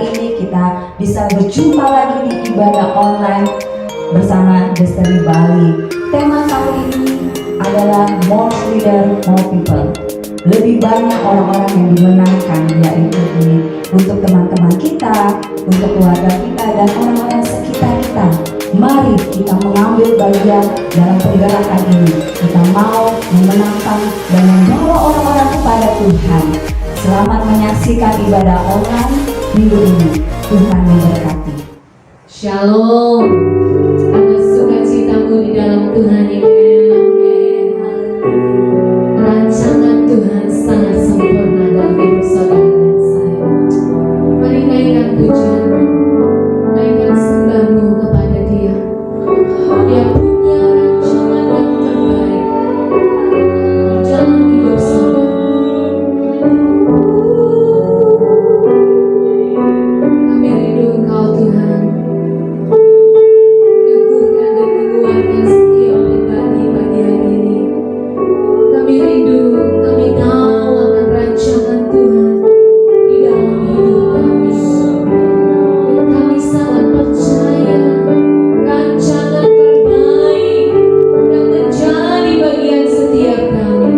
hari ini kita bisa berjumpa lagi di ibadah online bersama Destiny Bali. Tema kali ini adalah More Leader, More People. Lebih banyak orang-orang yang dimenangkan, yaitu ini untuk teman-teman kita, untuk keluarga kita, dan orang-orang sekitar kita. Mari kita mengambil bagian dalam penggerakan ini. Kita mau memenangkan dan membawa orang-orang kepada Tuhan. Selamat menyaksikan ibadah online minggu ini. Tuhan memberkati. Shalom. Ada sukacitamu di dalam Tuhan ini. Rancangan Tuhan sangat sempurna dalam hidup saudara dan saya. Mari naikkan pujianmu, naikkan sembahmu kepada Dia. Dia punya rancangan yang terbaik dalam hidup saudara. Kami rindu Engkau Tuhan. Teguhkan dan menguatkan setiap pribadi pagi hari ini. Kami rindu, kami tahu akan rancangan Tuhan di dalam hidup kami. Kami sangat percaya rancangan terbaik yang menjadi bagian setiap kami.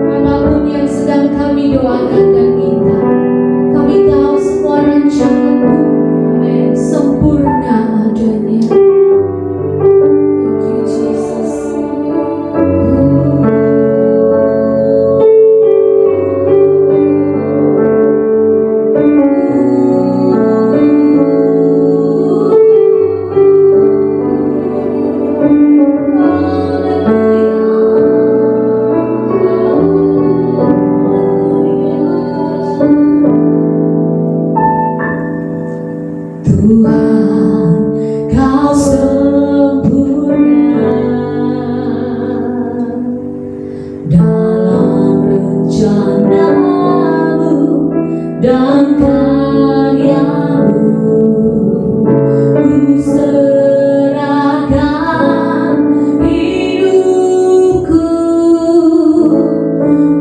Apapun yang sedang kami doakan dan minta, kami tahu semua rancangan-Mu sempurna adanya. Thank you, Jesus. Tuhan, Kau sempurna dalam rencana-Mu dan karya-Mu. Ku serahkan hidupku,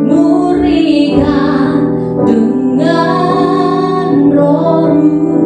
murnikan dengan Roh-Mu.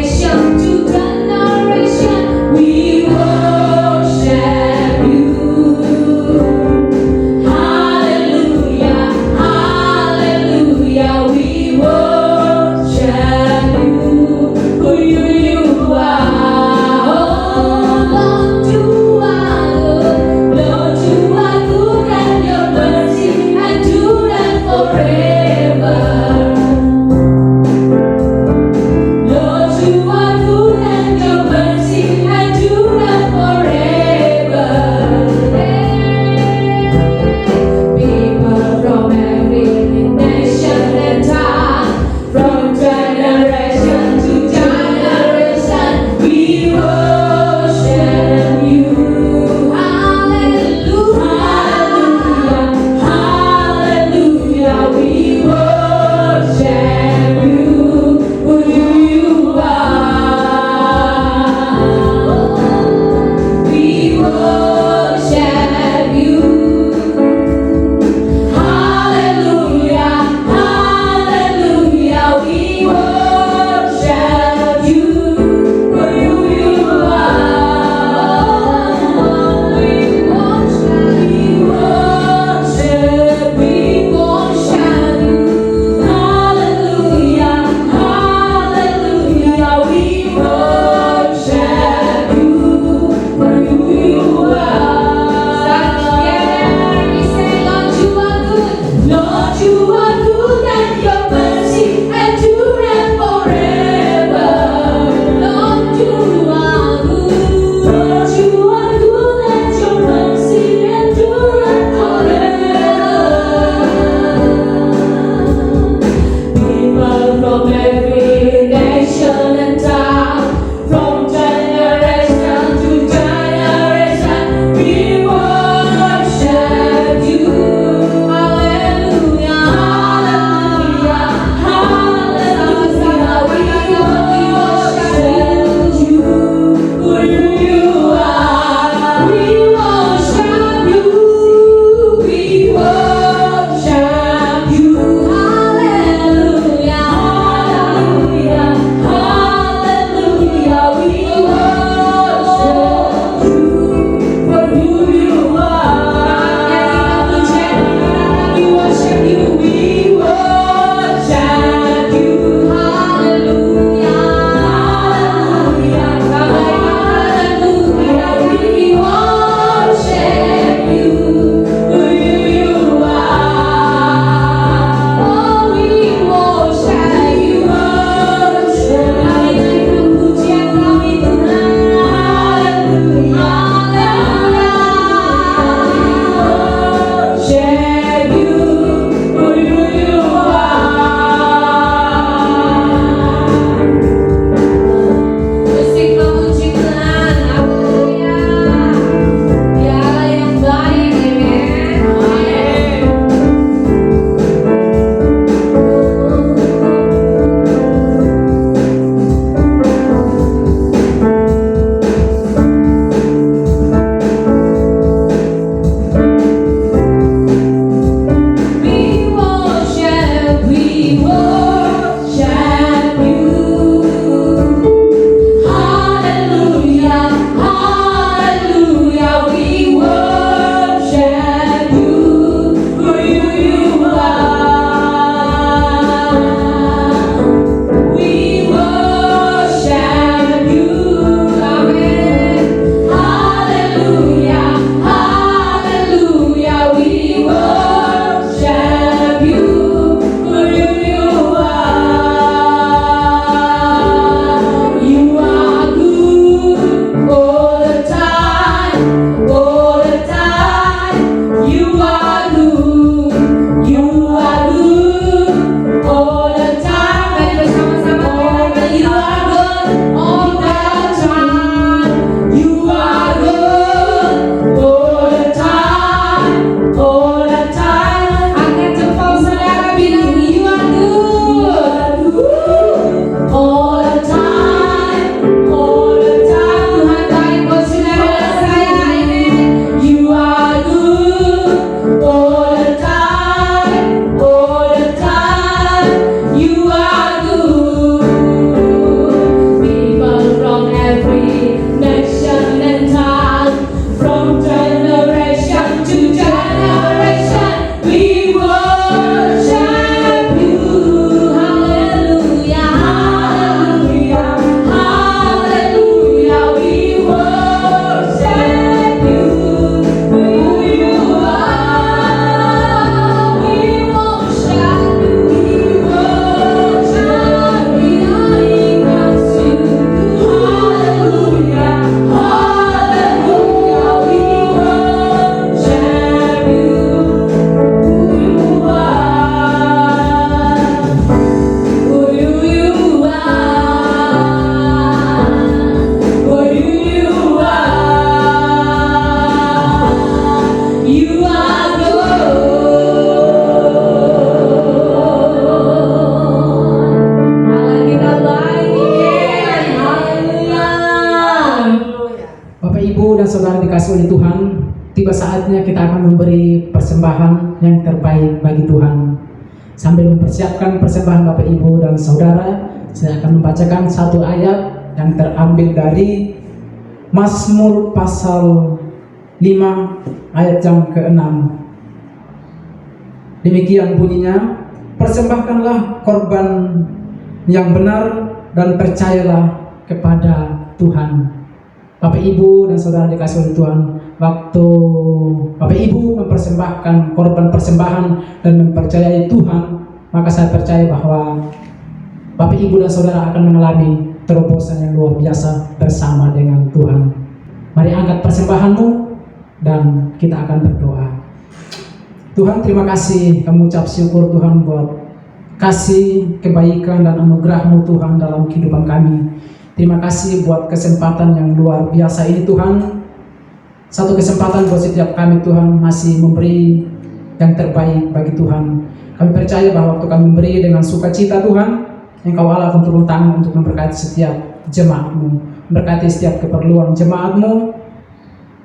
generation to generation, we worship you. Hallelujah, hallelujah, we worship you. Who you are, oh Lord, you are good. Lord, you are good, and your mercy endureth forever. Lord, you are good. dikasih oleh Tuhan, tiba saatnya kita akan memberi persembahan yang terbaik bagi Tuhan. Sambil mempersiapkan persembahan Bapak Ibu dan Saudara, saya akan membacakan satu ayat yang terambil dari Mazmur pasal 5 ayat yang ke-6. Demikian bunyinya, persembahkanlah korban yang benar dan percayalah kepada Tuhan. Bapak Ibu dan Saudara dikasih oleh Tuhan, waktu Bapak Ibu mempersembahkan korban persembahan dan mempercayai Tuhan, maka saya percaya bahwa Bapak Ibu dan Saudara akan mengalami terobosan yang luar biasa bersama dengan Tuhan. Mari angkat persembahanmu dan kita akan berdoa. Tuhan, terima kasih, kami ucap syukur Tuhan buat kasih, kebaikan dan anugerah-Mu Tuhan dalam kehidupan kami. Terima kasih buat kesempatan yang luar biasa ini Tuhan. Satu kesempatan buat setiap kami Tuhan masih memberi yang terbaik bagi Tuhan. Kami percaya bahwa waktu kami memberi dengan sukacita Tuhan, Engkau Allah akan turun tangan untuk memberkati setiap jemaat-Mu, memberkati setiap keperluan jemaat-Mu,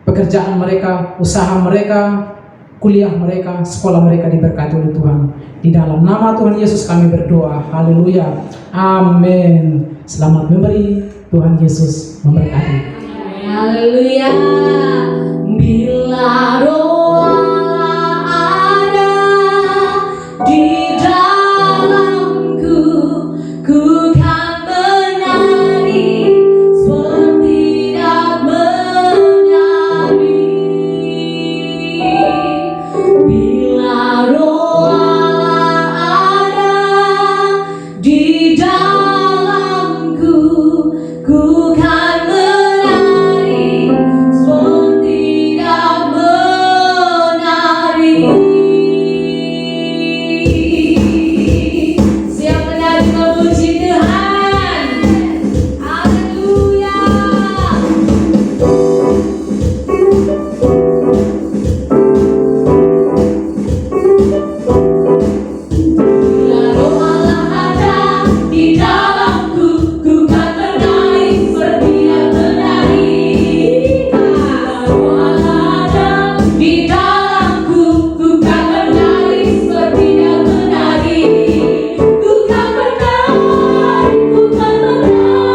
pekerjaan mereka, usaha mereka, kuliah mereka, sekolah mereka diberkati oleh Tuhan. Di dalam nama Tuhan Yesus kami berdoa. Haleluya. Amin. Selamat memberi. Tuhan Yesus memberkati. Haleluya. Bila Roh Allah ada di dalamku, ku kan menari seperti tidak menari. Bila Roh Allah ada di dalamku, ku kan menari seperti tidak menari. Siap menari memuji Tuhan. Haleluya. Bila Roh Allah ada di dalamku, ku kan menari seperti yang menari. Bila Roh Allah ada di dalamku, ku kan menari seperti yang menari. Ku kan menari, ku kan menari,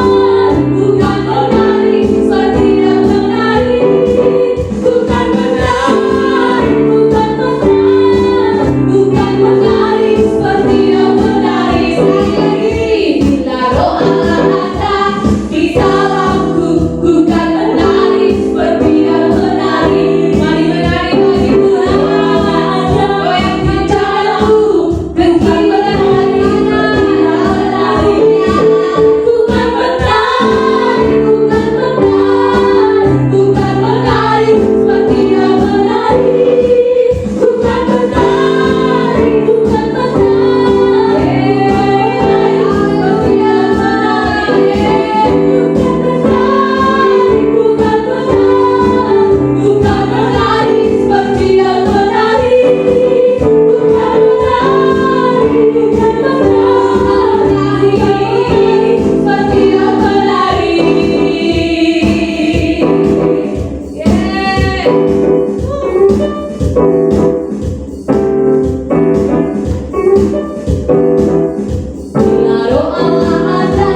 ku kan menari seperti yang menari. Ku kan menari, ku kan menari, ku kan menari seperti yang menari. Sekali lagi, bila Roh Allah ada di dalamku, ku kan menari seperti yang menari. Mari menari bagi Tuhan. Goyangkan jalanku, kekal menari, menari. Ku kan menari, ku kan menari, ku kan menari seperti yang menari. Ku kan menari, ku kan menari, seperti yang menari. Ku kan menari, ku kan menari, ku kan menari seperti yang menari. Ku kan menari, ku kan menari, seperti yang menari. Bila Roh Allah ada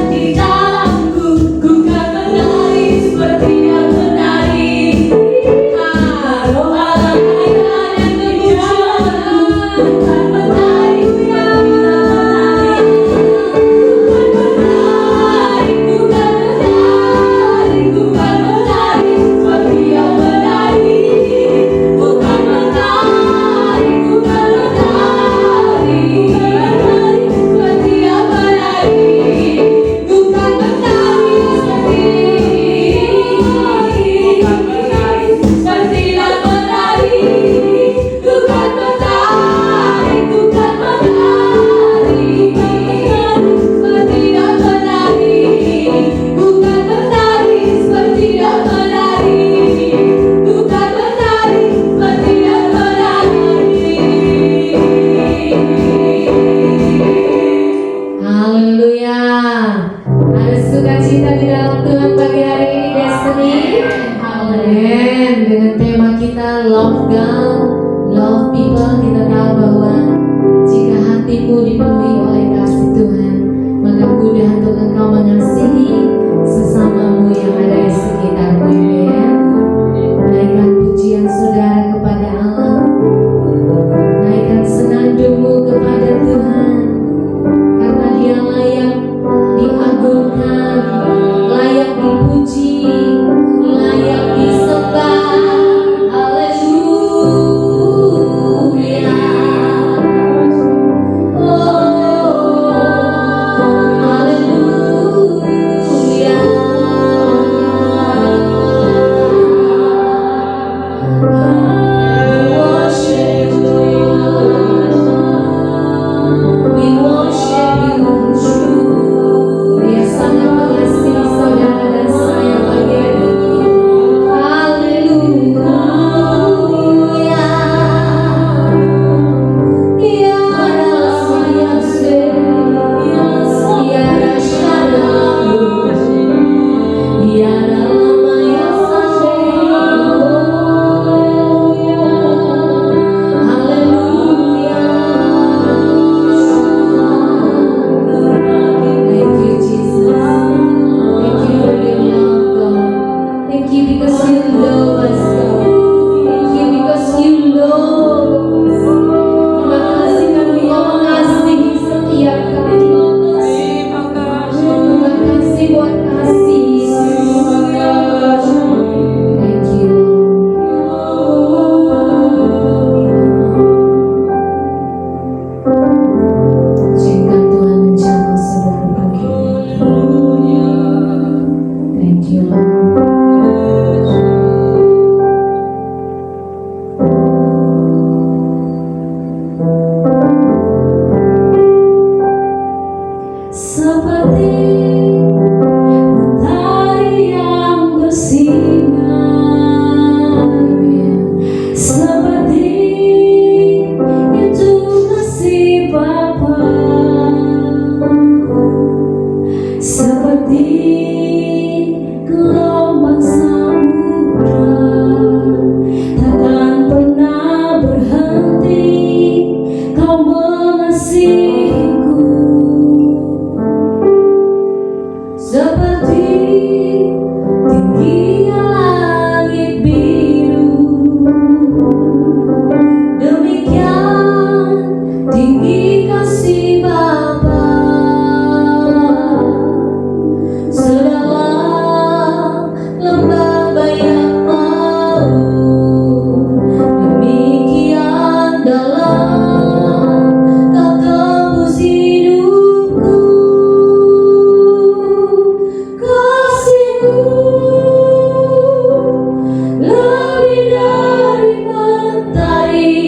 di dalamku, ku kan menari seperti yang menari. Roh Allah ada di dalamku, ku kan menari seperti yang menari. Ku kan menari, ku kan menari, ku kan menari seperti yang menari. Ku kan menari, ku kan menari, seperti yang menari. Ku kan menari seperti yang menari. Ku kan menari, ku kan menari, seperti yang menari. Ku kan menari seperti yang menari. Ku kan menari seperti yang menari. Haleluya. Ada sukacita di dalam Tuhan pagi hari ini, Destiny. Haleluya. Amen. Dengan tema kita Love God, Love People, kita tahu bahwa jika hatimu dipenuhi oleh kasih Tuhan, maka mudah untuk engkau mengasihi sesamamu yang ada di sekitarmu. Amen. Naikkan pujian saudara kepada Allah, naikkan senandungmu kepada Tuhan, karena Dia layak diagungkan, layak dipuji, layak disembah. Haleluya. Oh, haleluya. Worship you, we worship you. Dia sangat mengasihi saudara dan saya bagian ini. Haleluya. Ya Allah yang ya Rasyadamu, ya Rama yang haleluya. Thank you, Jesus. Thank you for your love, God. Thank you because you love us, God. Thank you because you love us. Terima kasih karena Engkau mengasihi setiap kami. Terima kasih buat kasih, Yesus. Thank you, izinkan Tuhan menjamah saudara pagi ini. Thank you, Lord. Seperti matahari yang bersinar, seperti itu kasih Bapa, seperti gelombang samudra, takkan pernah berhenti Kau mengasihiku. Seperti tingginya langit biru, demikian tinggi kasih Bapa. Sedalam lembah bayang maut, demikian dalam Kau tebus hidupku. Kasih-Mu lebih dari matahari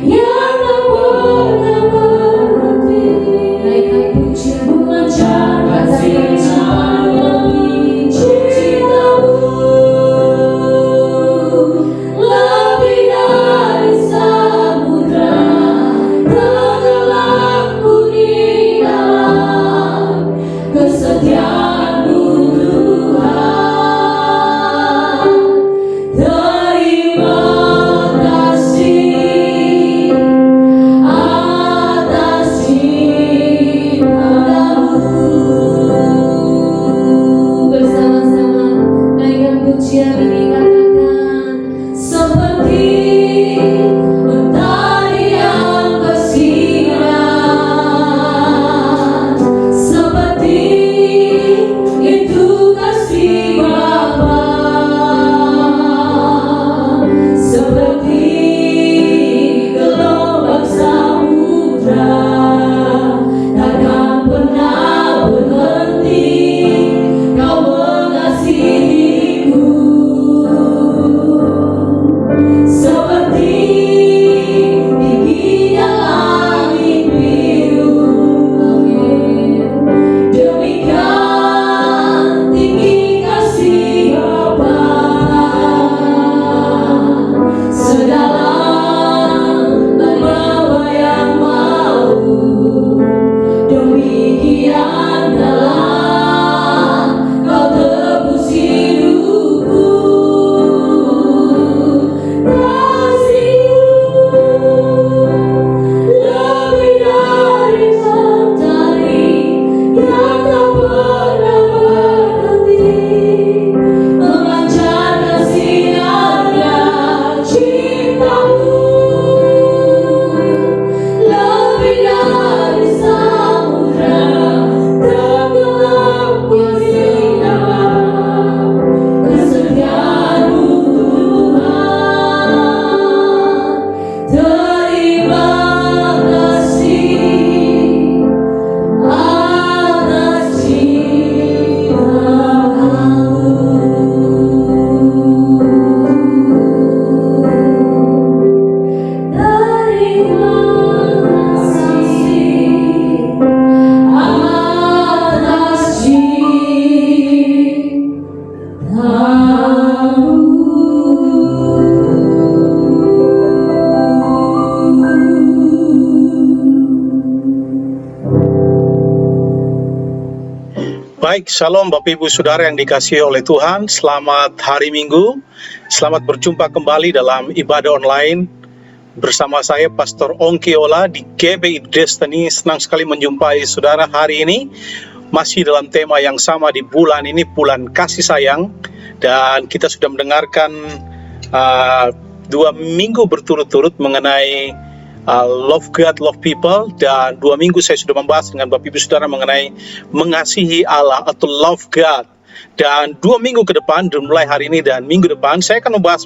yang tak pernah berhenti. Naikkan pujian memancarkan sinar lebih cinta-Mu, lebih dari samudra, tenggelamku di dalam kesetiaan-Mu, Tuhan. Terima kasih atas cinta-Mu. Bersama-sama naikkan pujian ini, katakan seperti matahari yang bersinar, seperti itu kasih Bapa, seperti gelombang samudra, takkan pernah berhenti Kau mengasihiku. Seperti tingginya langit biru, demikian tinggi kasih Bapa. Sedalam lembah bayang maut, demikian dalam Kau tebus hidupku. Baik, shalom Bapak Ibu Saudara yang dikasihi oleh Tuhan. Selamat hari Minggu. Selamat berjumpa kembali dalam ibadah online bersama saya Pastor Ongki Ola di GBI Destiny. Senang sekali menjumpai saudara hari ini. Masih dalam tema yang sama di bulan ini, bulan kasih sayang. Dan kita sudah mendengarkan 2 minggu berturut-turut mengenai love God, love people. Dan 2 minggu saya sudah membahas dengan Bapak Ibu Saudara mengenai mengasihi Allah atau love God. Dan 2 minggu ke depan, mulai hari ini dan minggu depan, saya akan membahas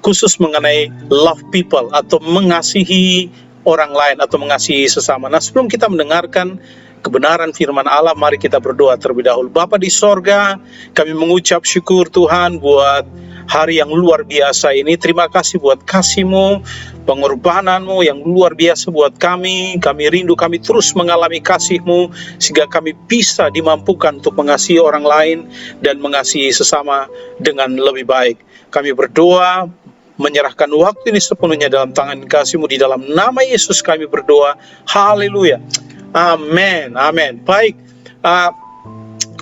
khusus mengenai love people atau mengasihi orang lain atau mengasihi sesama. Nah, sebelum kita mendengarkan kebenaran firman Allah, mari kita berdoa terlebih dahulu. Bapa di sorga, kami mengucap syukur Tuhan buat hari yang luar biasa ini. Terima kasih buat kasih-Mu, pengorbanan-Mu yang luar biasa buat kami. Kami rindu, kami terus mengalami kasih-Mu, sehingga kami bisa dimampukan untuk mengasihi orang lain dan mengasihi sesama dengan lebih baik. Kami berdoa, menyerahkan waktu ini sepenuhnya dalam tangan kasih-Mu. Di dalam nama Yesus kami berdoa. Haleluya. Amin. Amin. Baik.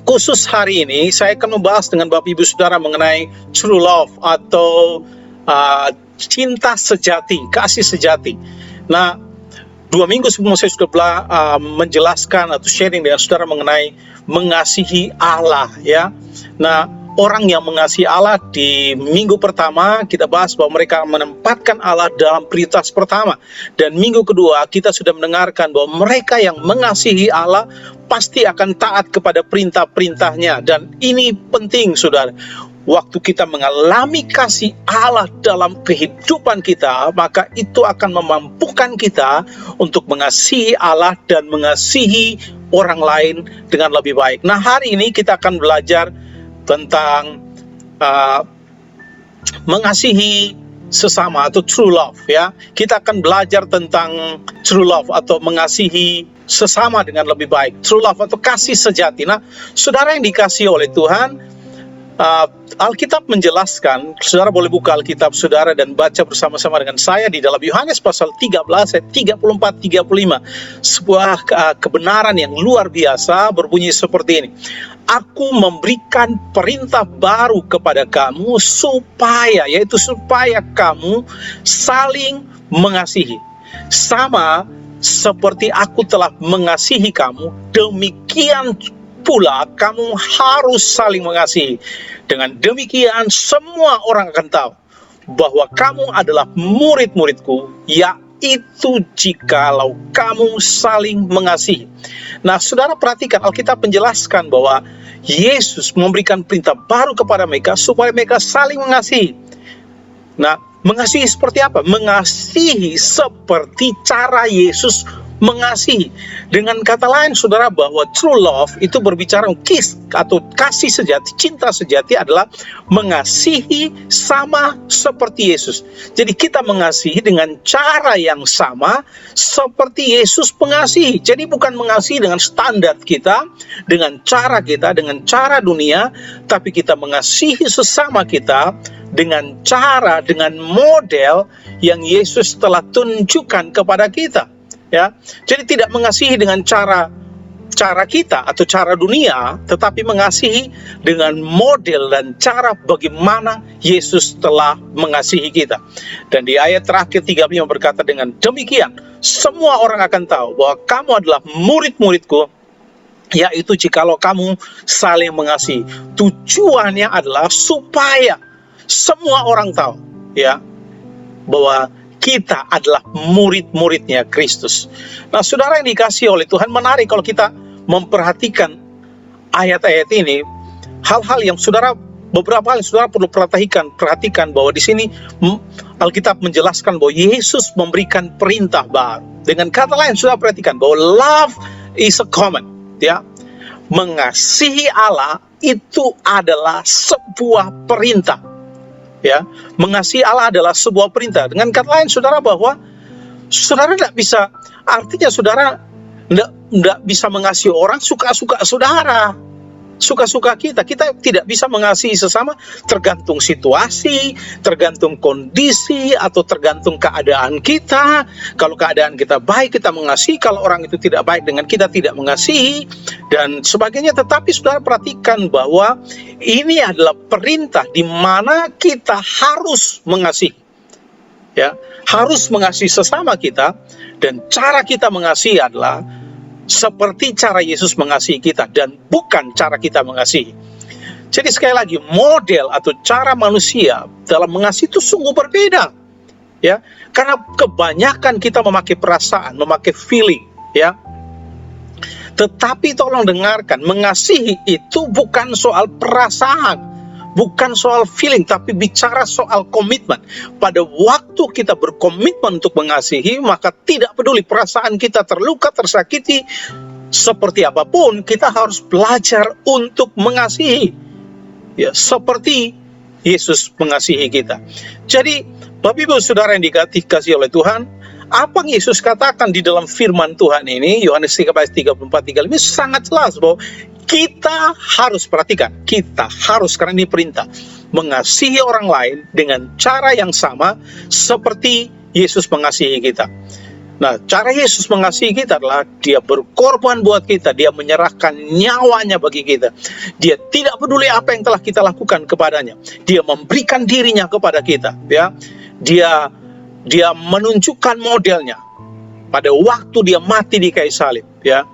Khusus hari ini saya akan membahas dengan Bapak Ibu Saudara mengenai true love atau cinta sejati, kasih sejati. Nah, 2 minggu sebelum saya sudah menjelaskan atau sharing dengan saudara mengenai mengasihi Allah, ya. Nah, orang yang mengasihi Allah di minggu pertama kita bahas bahwa mereka menempatkan Allah dalam prioritas pertama. Dan minggu kedua kita sudah mendengarkan bahwa mereka yang mengasihi Allah pasti akan taat kepada perintah-perintahnya. Dan ini penting, saudara. Waktu kita mengalami kasih Allah dalam kehidupan kita, maka itu akan memampukan kita untuk mengasihi Allah dan mengasihi orang lain dengan lebih baik. Nah, hari ini kita akan belajar tentang mengasihi sesama atau true love, ya. Kita akan belajar tentang true love atau mengasihi sesama dengan lebih baik. True love atau kasih sejati. Nah, saudara yang dikasihi oleh Tuhan, Alkitab menjelaskan, saudara boleh buka Alkitab saudara dan baca bersama-sama dengan saya di dalam Yohanes pasal 13 ayat 34-35. Sebuah kebenaran yang luar biasa berbunyi seperti ini. Aku memberikan perintah baru kepada kamu supaya kamu saling mengasihi. Sama seperti aku telah mengasihi kamu, demikian pula kamu harus saling mengasihi. Dengan demikian semua orang akan tahu bahwa kamu adalah murid-muridku, yaitu jikalau kamu saling mengasihi. Nah, saudara perhatikan, Alkitab menjelaskan bahwa Yesus memberikan perintah baru kepada mereka supaya mereka saling mengasihi. Nah, mengasihi seperti apa? Mengasihi seperti cara Yesus mengasihi. Dengan kata lain, saudara, bahwa true love itu berbicara kiss atau kasih sejati, cinta sejati adalah mengasihi sama seperti Yesus. Jadi kita mengasihi dengan cara yang sama seperti Yesus mengasihi. Jadi bukan mengasihi dengan standar kita, dengan cara dunia, tapi kita mengasihi sesama kita dengan cara, dengan model yang Yesus telah tunjukkan kepada kita. Ya, jadi tidak mengasihi dengan cara kita atau cara dunia, tetapi mengasihi dengan model dan cara bagaimana Yesus telah mengasihi kita. Dan di ayat terakhir 35 berkata, dengan demikian semua orang akan tahu bahwa kamu adalah murid-muridku, yaitu jikalau kamu saling mengasihi. Tujuannya adalah supaya semua orang tahu, ya, bahwa kita adalah murid-muridnya Kristus. Nah, saudara yang dikasihi oleh Tuhan, menarik kalau kita memperhatikan ayat-ayat ini, beberapa hal yang saudara perlu perhatikan bahwa di sini Alkitab menjelaskan bahwa Yesus memberikan perintah baru. Dengan kata lain, saudara perhatikan bahwa love is a command, ya. Mengasihi Allah itu adalah sebuah perintah. Ya, mengasihi Allah adalah sebuah perintah. Dengan kata lain, saudara, bahwa saudara tidak bisa, artinya saudara tidak bisa mengasihi orang suka-suka saudara. suka-suka kita. Kita tidak bisa mengasihi sesama tergantung situasi, tergantung kondisi, atau tergantung keadaan kita. Kalau keadaan kita baik, kita mengasihi. Kalau orang itu tidak baik dengan kita, tidak mengasihi, dan sebagainya. Tetapi saudara perhatikan bahwa ini adalah perintah di mana kita harus mengasihi. Ya, harus mengasihi sesama kita, dan cara kita mengasihi adalah seperti cara Yesus mengasihi kita dan bukan cara kita mengasihi. Jadi sekali lagi, model atau cara manusia dalam mengasihi itu sungguh berbeda, ya. Karena kebanyakan kita memakai perasaan, memakai feeling, ya. Tetapi tolong dengarkan, mengasihi itu bukan soal perasaan, bukan soal feeling, tapi bicara soal komitmen. Pada waktu kita berkomitmen untuk mengasihi, maka tidak peduli perasaan kita terluka, tersakiti, seperti apapun, kita harus belajar untuk mengasihi. Ya, seperti Yesus mengasihi kita. Jadi, Bapak Ibu Saudara yang dikasihi oleh Tuhan, apa yang Yesus katakan di dalam firman Tuhan ini, Yohanes 13:34-35, ini sangat jelas bahwa kita harus perhatikan, kita harus, karena ini perintah, mengasihi orang lain dengan cara yang sama seperti Yesus mengasihi kita. Nah, cara Yesus mengasihi kita adalah Dia berkorban buat kita, Dia menyerahkan nyawanya bagi kita. Dia tidak peduli apa yang telah kita lakukan kepadanya. Dia memberikan dirinya kepada kita, ya. Dia menunjukkan modelnya pada waktu Dia mati di kayu salib, ya.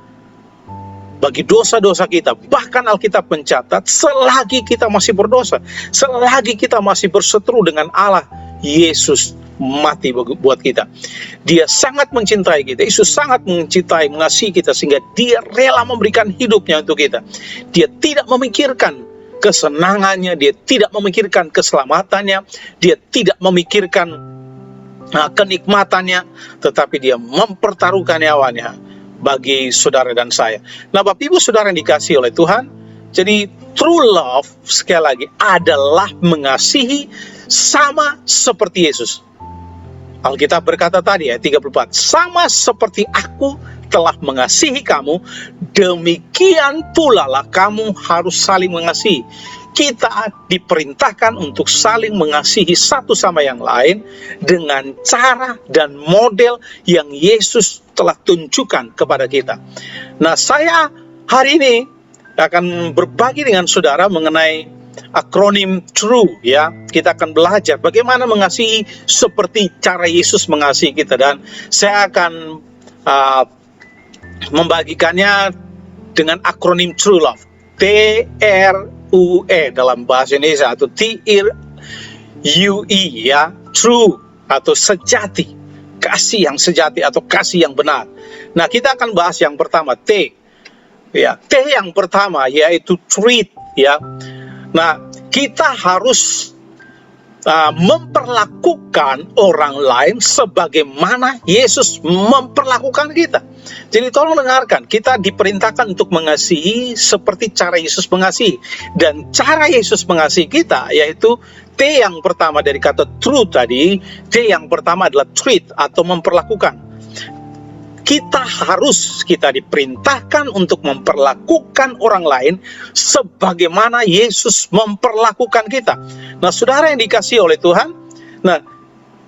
Bagi dosa-dosa kita. Bahkan Alkitab mencatat, selagi kita masih berdosa, selagi kita masih berseteru dengan Allah, Yesus mati buat kita. Dia sangat mencintai kita. Yesus sangat mencintai, mengasihi kita, sehingga Dia rela memberikan hidupnya untuk kita. Dia tidak memikirkan kesenangannya, Dia tidak memikirkan keselamatannya, Dia tidak memikirkan kenikmatannya, tetapi Dia mempertaruhkan nyawanya bagi saudara dan saya. Nah, Bapak Ibu Saudara yang dikasihi oleh Tuhan, jadi true love sekali lagi adalah mengasihi sama seperti Yesus. Alkitab berkata tadi ayat 34, sama seperti aku telah mengasihi kamu, demikian pula lah kamu harus saling mengasihi. Kita diperintahkan untuk saling mengasihi satu sama yang lain dengan cara dan model yang Yesus telah tunjukkan kepada kita. Nah, saya hari ini akan berbagi dengan saudara mengenai akronim TRUE, ya. Kita akan belajar bagaimana mengasihi seperti cara Yesus mengasihi kita, dan saya akan membagikannya dengan akronim TRUE Love, TRUE dalam bahasa Indonesia, atau TRUE, ya, true atau sejati, kasih yang sejati atau kasih yang benar. Nah, kita akan bahas yang pertama, T, ya. T yang pertama yaitu treat, ya. Nah, kita harus memperlakukan orang lain sebagaimana Yesus memperlakukan kita. Jadi tolong dengarkan, kita diperintahkan untuk mengasihi seperti cara Yesus mengasihi. Dan cara Yesus mengasihi kita yaitu T yang pertama dari kata true tadi, T yang pertama adalah treat atau memperlakukan. Kita diperintahkan untuk memperlakukan orang lain sebagaimana Yesus memperlakukan kita. Nah, saudara yang dikasihi oleh Tuhan, nah,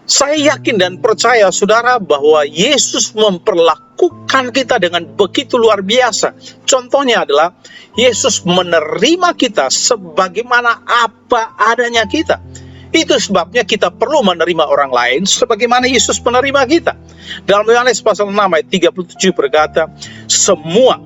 saya yakin dan percaya saudara bahwa Yesus memperlakukan kita dengan begitu luar biasa. Contohnya adalah Yesus menerima kita sebagaimana apa adanya kita. Itu sebabnya kita perlu menerima orang lain sebagaimana Yesus menerima kita. Dalam Yohanes pasal 6 ayat 37 berkata, semua,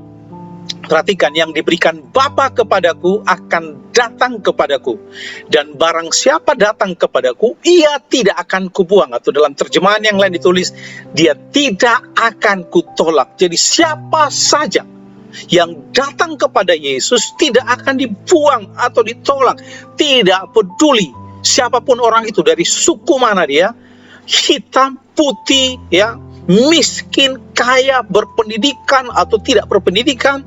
perhatikan, yang diberikan Bapa kepadaku akan datang kepadaku, dan barang siapa datang kepadaku, ia tidak akan kubuang. Atau dalam terjemahan yang lain ditulis, dia tidak akan kutolak. Jadi siapa saja yang datang kepada Yesus tidak akan dibuang atau ditolak. Tidak peduli siapapun orang itu, dari suku mana dia, hitam, putih, ya, miskin, kaya, berpendidikan atau tidak berpendidikan,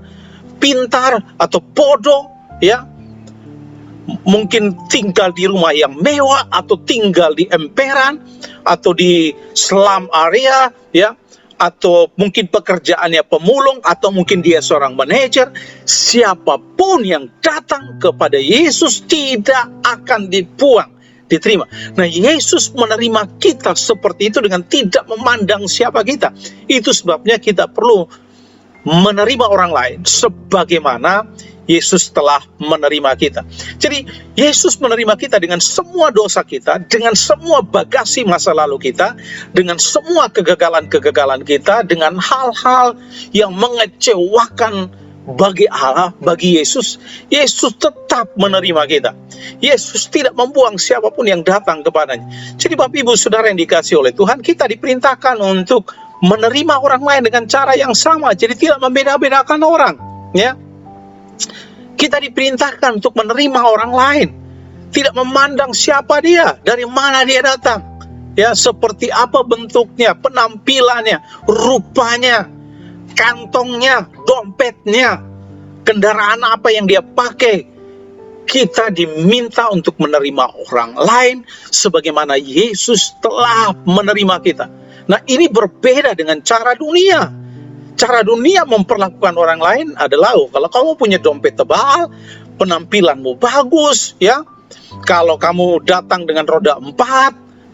pintar atau bodoh, ya, mungkin tinggal di rumah yang mewah atau tinggal di emperan atau di slum area, ya, atau mungkin pekerjaannya pemulung, atau mungkin dia seorang manajer, siapapun yang datang kepada Yesus tidak akan dibuang, diterima. Nah, Yesus menerima kita seperti itu dengan tidak memandang siapa kita. Itu sebabnya kita perlu menerima orang lain sebagaimana Yesus telah menerima kita. Jadi Yesus menerima kita dengan semua dosa kita, dengan semua bagasi masa lalu kita, dengan semua kegagalan-kegagalan kita, dengan hal-hal yang mengecewakan bagi Allah, bagi Yesus. Yesus tetap menerima kita. Yesus tidak membuang siapapun yang datang kepadanya. Jadi Bapak Ibu Saudara yang dikasihi oleh Tuhan, kita diperintahkan untuk menerima orang lain dengan cara yang sama. Jadi tidak membeda-bedakan orang, ya. Kita diperintahkan untuk menerima orang lain, tidak memandang siapa dia, dari mana dia datang, ya, seperti apa bentuknya, penampilannya, rupanya, kantongnya, dompetnya, kendaraan apa yang dia pakai. Kita diminta untuk menerima orang lain sebagaimana Yesus telah menerima kita. Nah, ini berbeda dengan cara dunia. Cara dunia memperlakukan orang lain adalah, kalau kamu punya dompet tebal, penampilanmu bagus, ya. Kalau kamu datang dengan roda 4,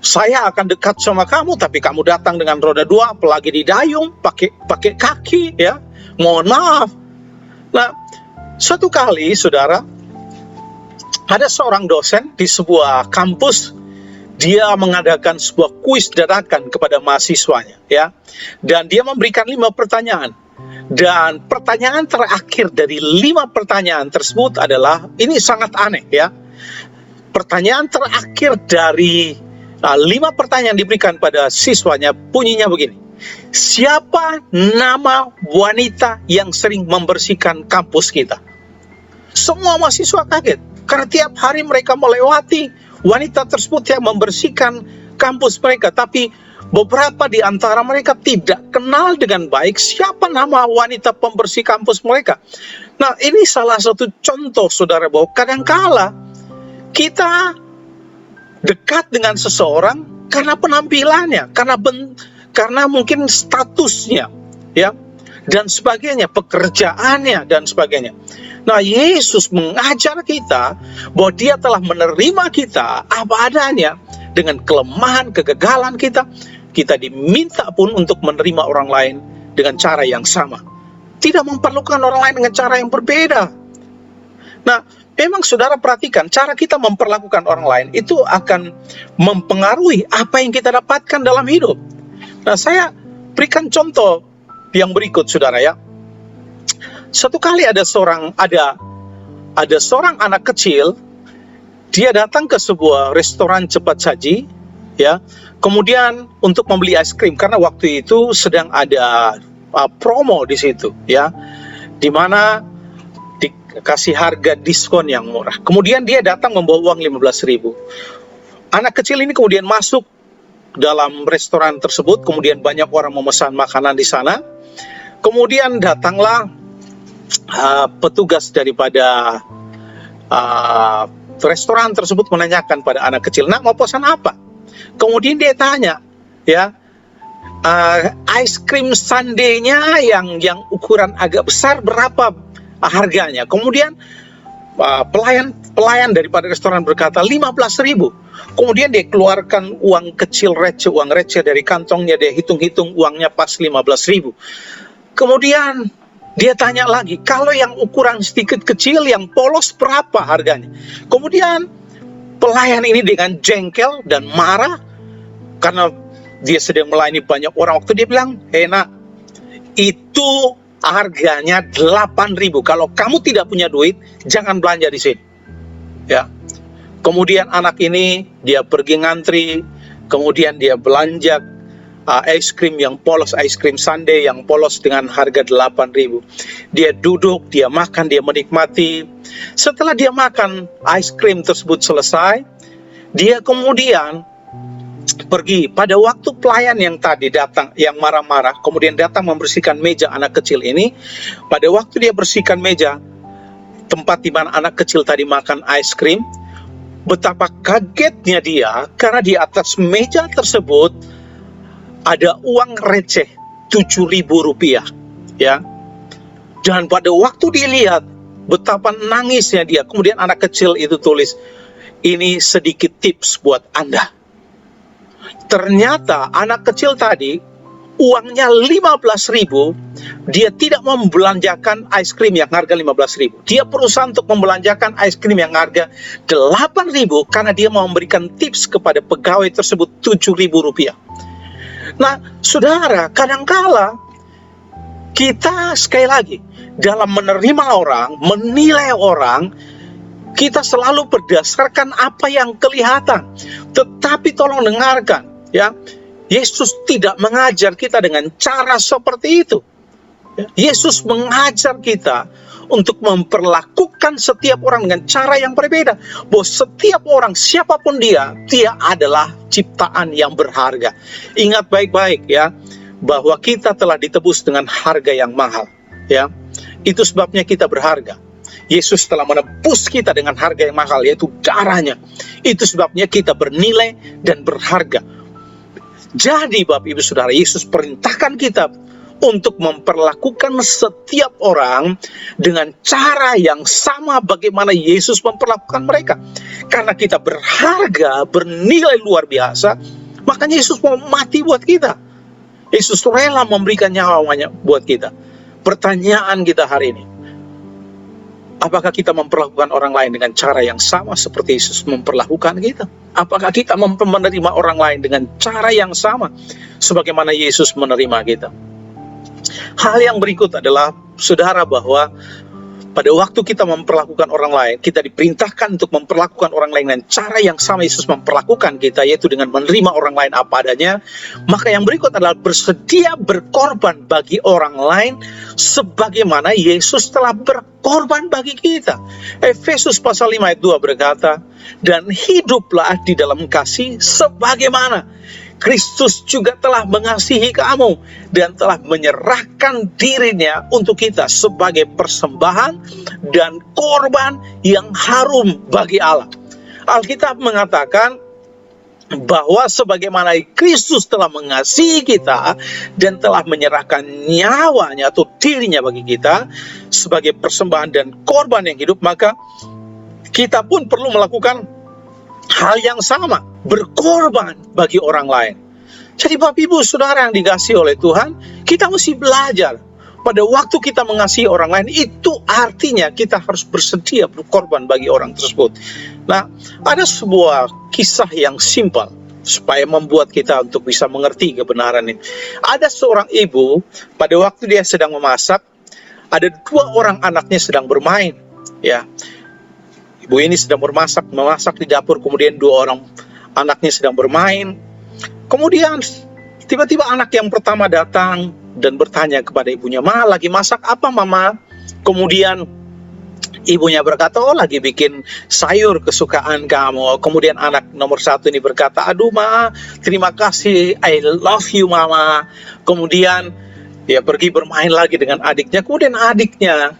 saya akan dekat sama kamu, tapi kamu datang dengan roda 2, apalagi didayung, pakai kaki, ya. Mohon maaf. Nah, suatu kali, saudara, ada seorang dosen di sebuah kampus. Dia mengadakan sebuah kuis dadakan kepada mahasiswanya, ya. Dan dia memberikan 5 pertanyaan. Dan pertanyaan terakhir dari 5 pertanyaan tersebut adalah, ini sangat aneh, ya. Pertanyaan terakhir dari 5 pertanyaan diberikan pada siswanya bunyinya begini. Siapa nama wanita yang sering membersihkan kampus kita? Semua mahasiswa kaget, karena tiap hari mereka melewati wanita tersebut yang membersihkan kampus mereka, tapi beberapa di antara mereka tidak kenal dengan baik siapa nama wanita pembersih kampus mereka. Nah, ini salah satu contoh, saudara, bahwa kadangkala kita dekat dengan seseorang karena penampilannya, karena mungkin statusnya, ya, dan sebagainya, pekerjaannya dan sebagainya. Nah, Yesus mengajar kita bahwa Dia telah menerima kita apa adanya dengan kelemahan, kegagalan kita. Kita diminta pun untuk menerima orang lain dengan cara yang sama. Tidak memperlukan orang lain dengan cara yang berbeda. Nah, memang saudara perhatikan, cara kita memperlakukan orang lain itu akan mempengaruhi apa yang kita dapatkan dalam hidup. Nah, saya berikan contoh yang berikut, saudara, ya. Satu kali ada seorang anak kecil, dia datang ke sebuah restoran cepat saji, ya. Kemudian untuk membeli es krim, karena waktu itu sedang ada promo di situ, ya, di mana dikasih harga diskon yang murah. Kemudian dia datang membawa uang 15.000. Anak kecil ini kemudian masuk dalam restoran tersebut, kemudian banyak orang memesan makanan di sana. Kemudian datanglah petugas daripada restoran tersebut menanyakan pada anak kecil, "Nak, mau pesan apa?" Kemudian dia tanya, ya, ice cream sundae-nya yang ukuran agak besar berapa harganya? Kemudian pelayan daripada restoran berkata 15.000. Kemudian dia keluarkan uang kecil receh, uang receh dari kantongnya, dia hitung-hitung uangnya pas 15.000. Kemudian dia tanya lagi, kalau yang ukuran sedikit kecil, yang polos berapa harganya? Kemudian pelayan ini dengan jengkel dan marah, karena dia sedang melayani banyak orang. Waktu dia bilang, "Hei nak, itu harganya 8.000. Kalau kamu tidak punya duit, jangan belanja di sini." Ya. Kemudian anak ini, dia pergi ngantri, kemudian dia belanja es krim yang polos, es krim sundae yang polos dengan harga 8.000. Dia duduk, dia makan, dia menikmati. Setelah dia makan es krim tersebut selesai, dia kemudian pergi. Pada waktu pelayan yang tadi datang, yang marah-marah, kemudian datang membersihkan meja anak kecil ini. Pada waktu dia bersihkan meja tempat di mana anak kecil tadi makan es krim, betapa kagetnya dia, karena di atas meja tersebut ada uang receh Rp7.000, ya. Dan pada waktu dilihat betapa nangisnya dia, kemudian anak kecil itu tulis, ini sedikit tips buat Anda. Ternyata anak kecil tadi uangnya 15.000, dia tidak membelanjakan es krim yang harga 15.000. Dia berusaha untuk membelanjakan es krim yang harga 8.000 karena dia mau memberikan tips kepada pegawai tersebut Rp7.000. Nah, saudara, kadangkala kita sekali lagi dalam menerima orang, menilai orang, kita selalu berdasarkan apa yang kelihatan. Tetapi tolong dengarkan, ya, Yesus tidak mengajar kita dengan cara seperti itu. Yesus mengajar kita untuk memperlakukan setiap orang dengan cara yang berbeda. Bahwa setiap orang, siapapun dia adalah ciptaan yang berharga. Ingat baik-baik, ya, bahwa kita telah ditebus dengan harga yang mahal, ya. Itu sebabnya kita berharga. Yesus telah menebus kita dengan harga yang mahal, yaitu darahnya. Itu sebabnya kita bernilai dan berharga. Jadi Bapak Ibu Saudara, Yesus perintahkan kita untuk memperlakukan setiap orang dengan cara yang sama bagaimana Yesus memperlakukan mereka. Karena kita berharga, bernilai luar biasa, makanya Yesus mau mati buat kita. Yesus rela memberikan nyawanya buat kita. Pertanyaan kita hari ini, apakah kita memperlakukan orang lain dengan cara yang sama seperti Yesus memperlakukan kita? Apakah kita menerima orang lain dengan cara yang sama sebagaimana Yesus menerima kita? Hal yang berikut adalah, saudara, bahwa pada waktu kita memperlakukan orang lain, kita diperintahkan untuk memperlakukan orang lain dengan cara yang sama Yesus memperlakukan kita, yaitu dengan menerima orang lain apa adanya. Maka yang berikut adalah bersedia berkorban bagi orang lain sebagaimana Yesus telah berkorban bagi kita. Efesus pasal 5 ayat 2 berkata, dan hiduplah di dalam kasih sebagaimana Kristus juga telah mengasihi kamu dan telah menyerahkan dirinya untuk kita sebagai persembahan dan korban yang harum bagi Allah. Alkitab mengatakan bahwa sebagaimana Kristus telah mengasihi kita dan telah menyerahkan nyawanya atau dirinya bagi kita sebagai persembahan dan korban yang hidup, maka kita pun perlu melakukan hal yang sama, berkorban bagi orang lain. Jadi Bapak Ibu Saudara yang dikasihi oleh Tuhan, kita mesti belajar pada waktu kita mengasihi orang lain, itu artinya kita harus bersedia berkorban bagi orang tersebut. Nah, ada sebuah kisah yang simpel supaya membuat kita untuk bisa mengerti kebenaran ini. Ada seorang ibu, pada waktu dia sedang memasak, ada 2 orang anaknya sedang bermain, ya. Ibu ini sedang memasak di dapur, kemudian 2 orang anaknya sedang bermain. Kemudian tiba-tiba anak yang pertama datang dan bertanya kepada ibunya, "Ma, lagi masak apa, Mama?" Kemudian ibunya berkata, "Oh, lagi bikin sayur kesukaan kamu." Kemudian anak nomor 1 ini berkata, "Aduh, Ma, terima kasih, I love you, Mama." Kemudian dia pergi bermain lagi dengan adiknya. Kemudian adiknya,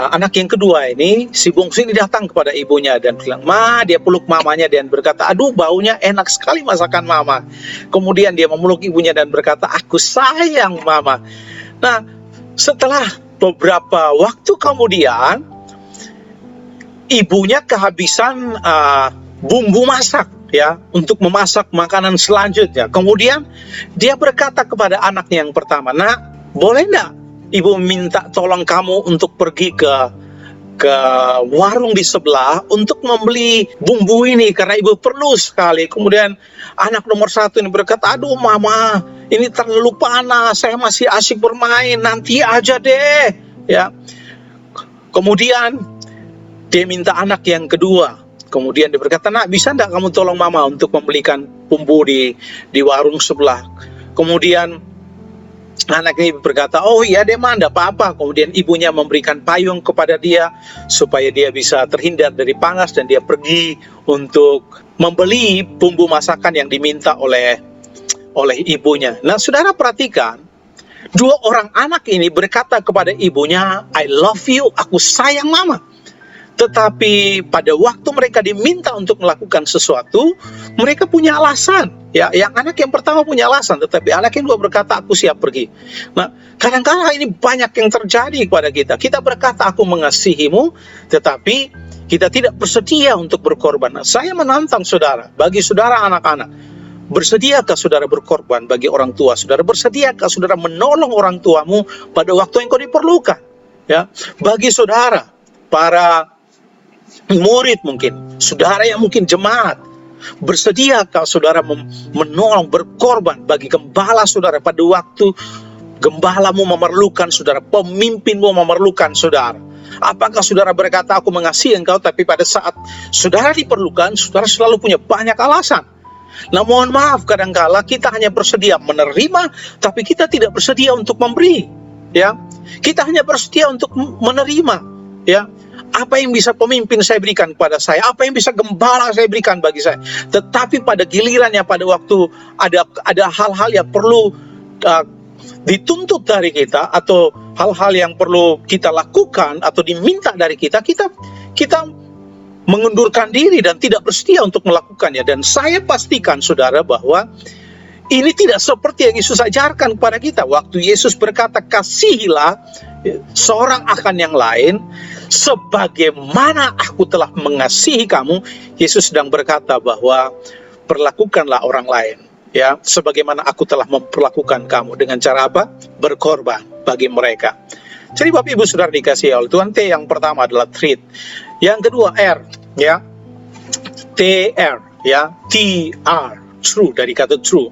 anak yang kedua ini, si bungsu ini datang kepada ibunya dan bilang, "Ma," dia peluk mamanya dan berkata, "Aduh, baunya enak sekali masakan Mama." Kemudian dia memeluk ibunya dan berkata, "Aku sayang Mama." Nah, setelah beberapa waktu kemudian, ibunya kehabisan bumbu masak, ya, untuk memasak makanan selanjutnya. Kemudian dia berkata kepada anaknya yang pertama, "Nak, boleh enggak Ibu minta tolong kamu untuk pergi ke warung di sebelah untuk membeli bumbu ini karena ibu perlu sekali." Kemudian anak nomor 1 ini berkata, "Aduh Mama, ini terlalu panas, saya masih asyik bermain, nanti aja deh." Ya. Kemudian dia minta anak yang kedua. Kemudian dia berkata, "Nak, bisa enggak kamu tolong Mama untuk membelikan bumbu di warung sebelah?" Kemudian anak ini berkata, "Oh iya deh, Ma, enggak apa-apa." Kemudian ibunya memberikan payung kepada dia supaya dia bisa terhindar dari panas dan dia pergi untuk membeli bumbu masakan yang diminta oleh ibunya. Nah, saudara perhatikan, 2 orang anak ini berkata kepada ibunya, "I love you, aku sayang Mama." Tetapi pada waktu mereka diminta untuk melakukan sesuatu, mereka punya alasan. Ya, yang anak yang pertama punya alasan, tetapi anak yang kedua berkata, aku siap pergi. Nah, kadang-kala ini banyak yang terjadi kepada kita. Kita berkata, aku mengasihimu, tetapi kita tidak bersedia untuk berkorban. Nah, saya menantang saudara, bagi saudara anak-anak, bersediakah saudara berkorban bagi orang tua saudara? Bersediakah saudara menolong orang tuamu pada waktu yang kau diperlukan? Ya, bagi saudara, para murid mungkin, saudara yang mungkin jemaat, bersediakah saudara menolong, berkorban bagi gembala saudara pada waktu gembalamu memerlukan saudara, pemimpinmu memerlukan saudara? Apakah saudara berkata, aku mengasihi engkau, tapi pada saat saudara diperlukan, saudara selalu punya banyak alasan? Nah, mohon maaf, kadangkala kita hanya bersedia menerima, tapi kita tidak bersedia untuk memberi. Ya, kita hanya bersedia untuk menerima. Ya, apa yang bisa pemimpin saya berikan kepada saya, apa yang bisa gembala saya berikan bagi saya. Tetapi pada gilirannya, pada waktu ada hal-hal yang perlu dituntut dari kita, atau hal-hal yang perlu kita lakukan atau diminta dari kita, kita mengundurkan diri dan tidak bersedia untuk melakukannya. Dan saya pastikan saudara bahwa ini tidak seperti yang Yesus ajarkan kepada kita. Waktu Yesus berkata, kasihilah seorang akan yang lain sebagaimana aku telah mengasihi kamu, Yesus sedang berkata bahwa perlakukanlah orang lain, ya, sebagaimana aku telah memperlakukan kamu. Dengan cara apa? Berkorban bagi mereka. Jadi Bapak Ibu Saudara dikasihi oleh Tuhan, T yang pertama adalah treat. Yang kedua R, ya, TR, ya, TR, true, dari kata true.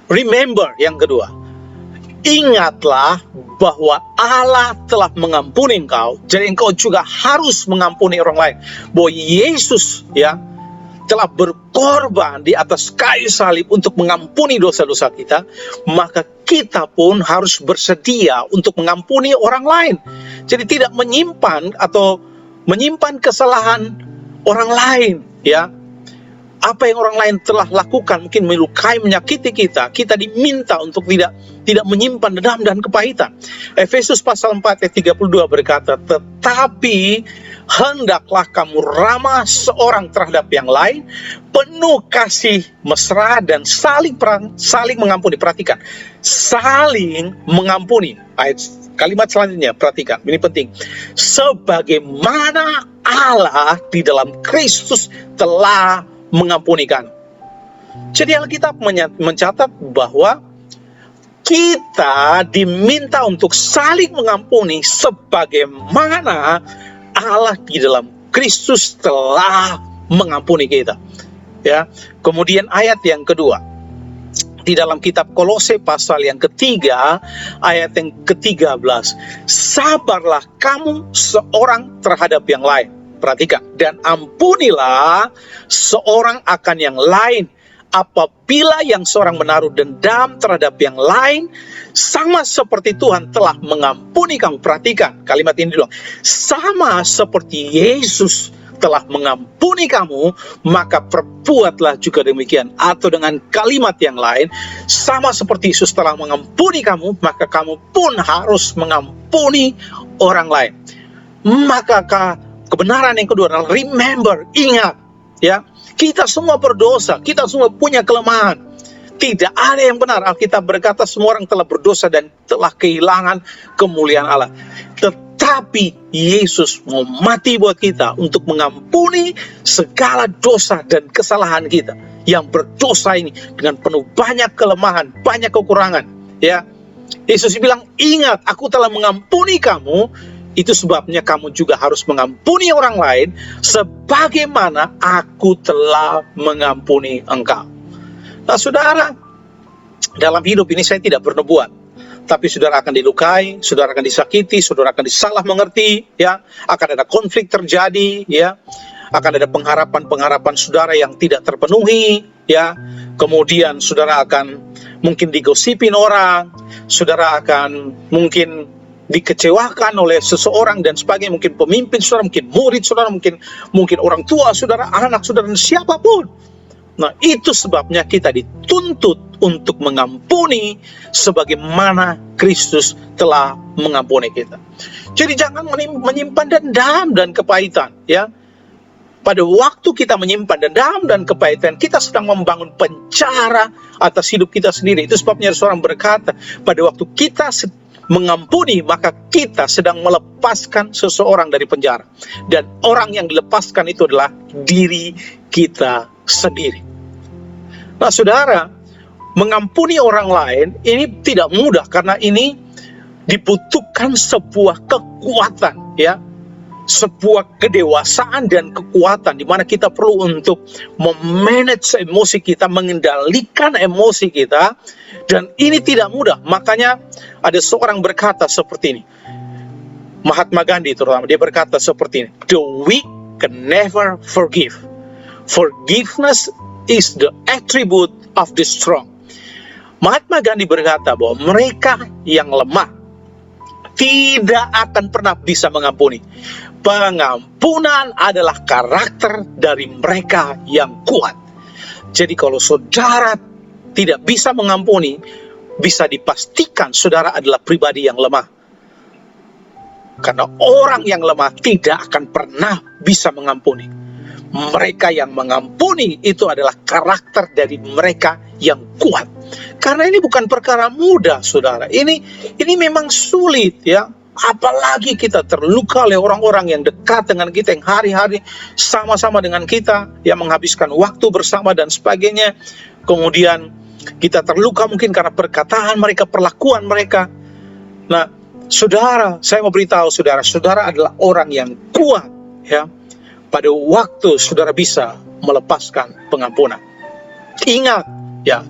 Remember yang kedua, ingatlah bahwa Allah telah mengampuni engkau, jadi engkau juga harus mengampuni orang lain. Bahwa Yesus, ya, telah berkorban di atas kayu salib untuk mengampuni dosa-dosa kita, maka kita pun harus bersedia untuk mengampuni orang lain. Jadi tidak menyimpan kesalahan orang lain, ya. Apa yang orang lain telah lakukan mungkin melukai, menyakiti kita, kita diminta untuk tidak menyimpan dendam dan kepahitan. Efesus pasal 4 ayat 32 berkata, tetapi hendaklah kamu ramah seorang terhadap yang lain, penuh kasih mesra dan saling mengampuni. Perhatikan, saling mengampuni. Kalimat selanjutnya, perhatikan, ini penting. Sebagaimana Allah di dalam Kristus telah mengampuni kamu. Jadi Alkitab mencatat bahwa kita diminta untuk saling mengampuni sebagaimana Allah di dalam Kristus telah mengampuni kita. Ya. Kemudian ayat yang kedua, di dalam kitab Kolose pasal yang ketiga, ayat yang ke-13, sabarlah kamu seorang terhadap yang lain. Perhatikan, dan ampunilah seorang akan yang lain apabila yang seorang menaruh dendam terhadap yang lain, sama seperti Tuhan telah mengampuni kamu. Perhatikan kalimat ini dulu, sama seperti Yesus telah mengampuni kamu, maka perbuatlah juga demikian. Atau dengan kalimat yang lain, sama seperti Yesus telah mengampuni kamu, maka kamu pun harus mengampuni orang lain. Maka kebenaran yang kedua adalah remember, ingat, ya, kita semua berdosa, kita semua punya kelemahan. Tidak ada yang benar. Alkitab berkata semua orang telah berdosa dan telah kehilangan kemuliaan Allah. Tetapi Yesus mau mati buat kita untuk mengampuni segala dosa dan kesalahan kita yang berdosa ini dengan penuh banyak kelemahan, banyak kekurangan. Ya, Yesus bilang, ingat, aku telah mengampuni kamu. Itu sebabnya kamu juga harus mengampuni orang lain sebagaimana aku telah mengampuni engkau. Nah, saudara, dalam hidup ini saya tidak bernubuat, tapi saudara akan dilukai, saudara akan disakiti, saudara akan disalah mengerti, ya, akan ada konflik terjadi, ya, akan ada pengharapan saudara yang tidak terpenuhi, ya. Kemudian saudara akan mungkin digosipin orang, saudara akan mungkin dikecewakan oleh seseorang dan sebagainya, mungkin pemimpin saudara, mungkin murid saudara, mungkin orang tua saudara, anak saudara, dan siapapun. Nah, itu sebabnya kita dituntut untuk mengampuni sebagaimana Kristus telah mengampuni kita. Jadi jangan menyimpan dendam dan kepahitan, ya. Pada waktu kita menyimpan dendam dan kepahitan, kita sedang membangun penjara atas hidup kita sendiri. Itu sebabnya seorang berkata, pada waktu kita mengampuni, maka kita sedang melepaskan seseorang dari penjara. Dan orang yang dilepaskan itu adalah diri kita sendiri. Nah, saudara, mengampuni orang lain ini tidak mudah, karena ini dibutuhkan sebuah kekuatan, ya, sebuah kedewasaan dan kekuatan, di mana kita perlu untuk memanage emosi kita, mengendalikan emosi kita, dan ini tidak mudah. Makanya ada seorang berkata seperti ini, Mahatma Gandhi terutama, dia berkata seperti ini, the weak can never forgive. Forgiveness is the attribute of the strong. Mahatma Gandhi berkata bahwa mereka yang lemah tidak akan pernah bisa mengampuni. Pengampunan adalah karakter dari mereka yang kuat. Jadi kalau saudara tidak bisa mengampuni, bisa dipastikan saudara adalah pribadi yang lemah. Karena orang yang lemah tidak akan pernah bisa mengampuni. Mereka yang mengampuni itu adalah karakter dari mereka yang kuat. Karena ini bukan perkara mudah, saudara. Ini memang sulit, ya. Apalagi kita terluka oleh orang-orang yang dekat dengan kita, yang hari-hari sama-sama dengan kita, yang menghabiskan waktu bersama dan sebagainya. Kemudian kita terluka mungkin karena perkataan mereka, perlakuan mereka. Nah, saudara, saya mau beritahu saudara, saudara adalah orang yang kuat, ya. Pada waktu saudara bisa melepaskan pengampunan. Ingat, ya,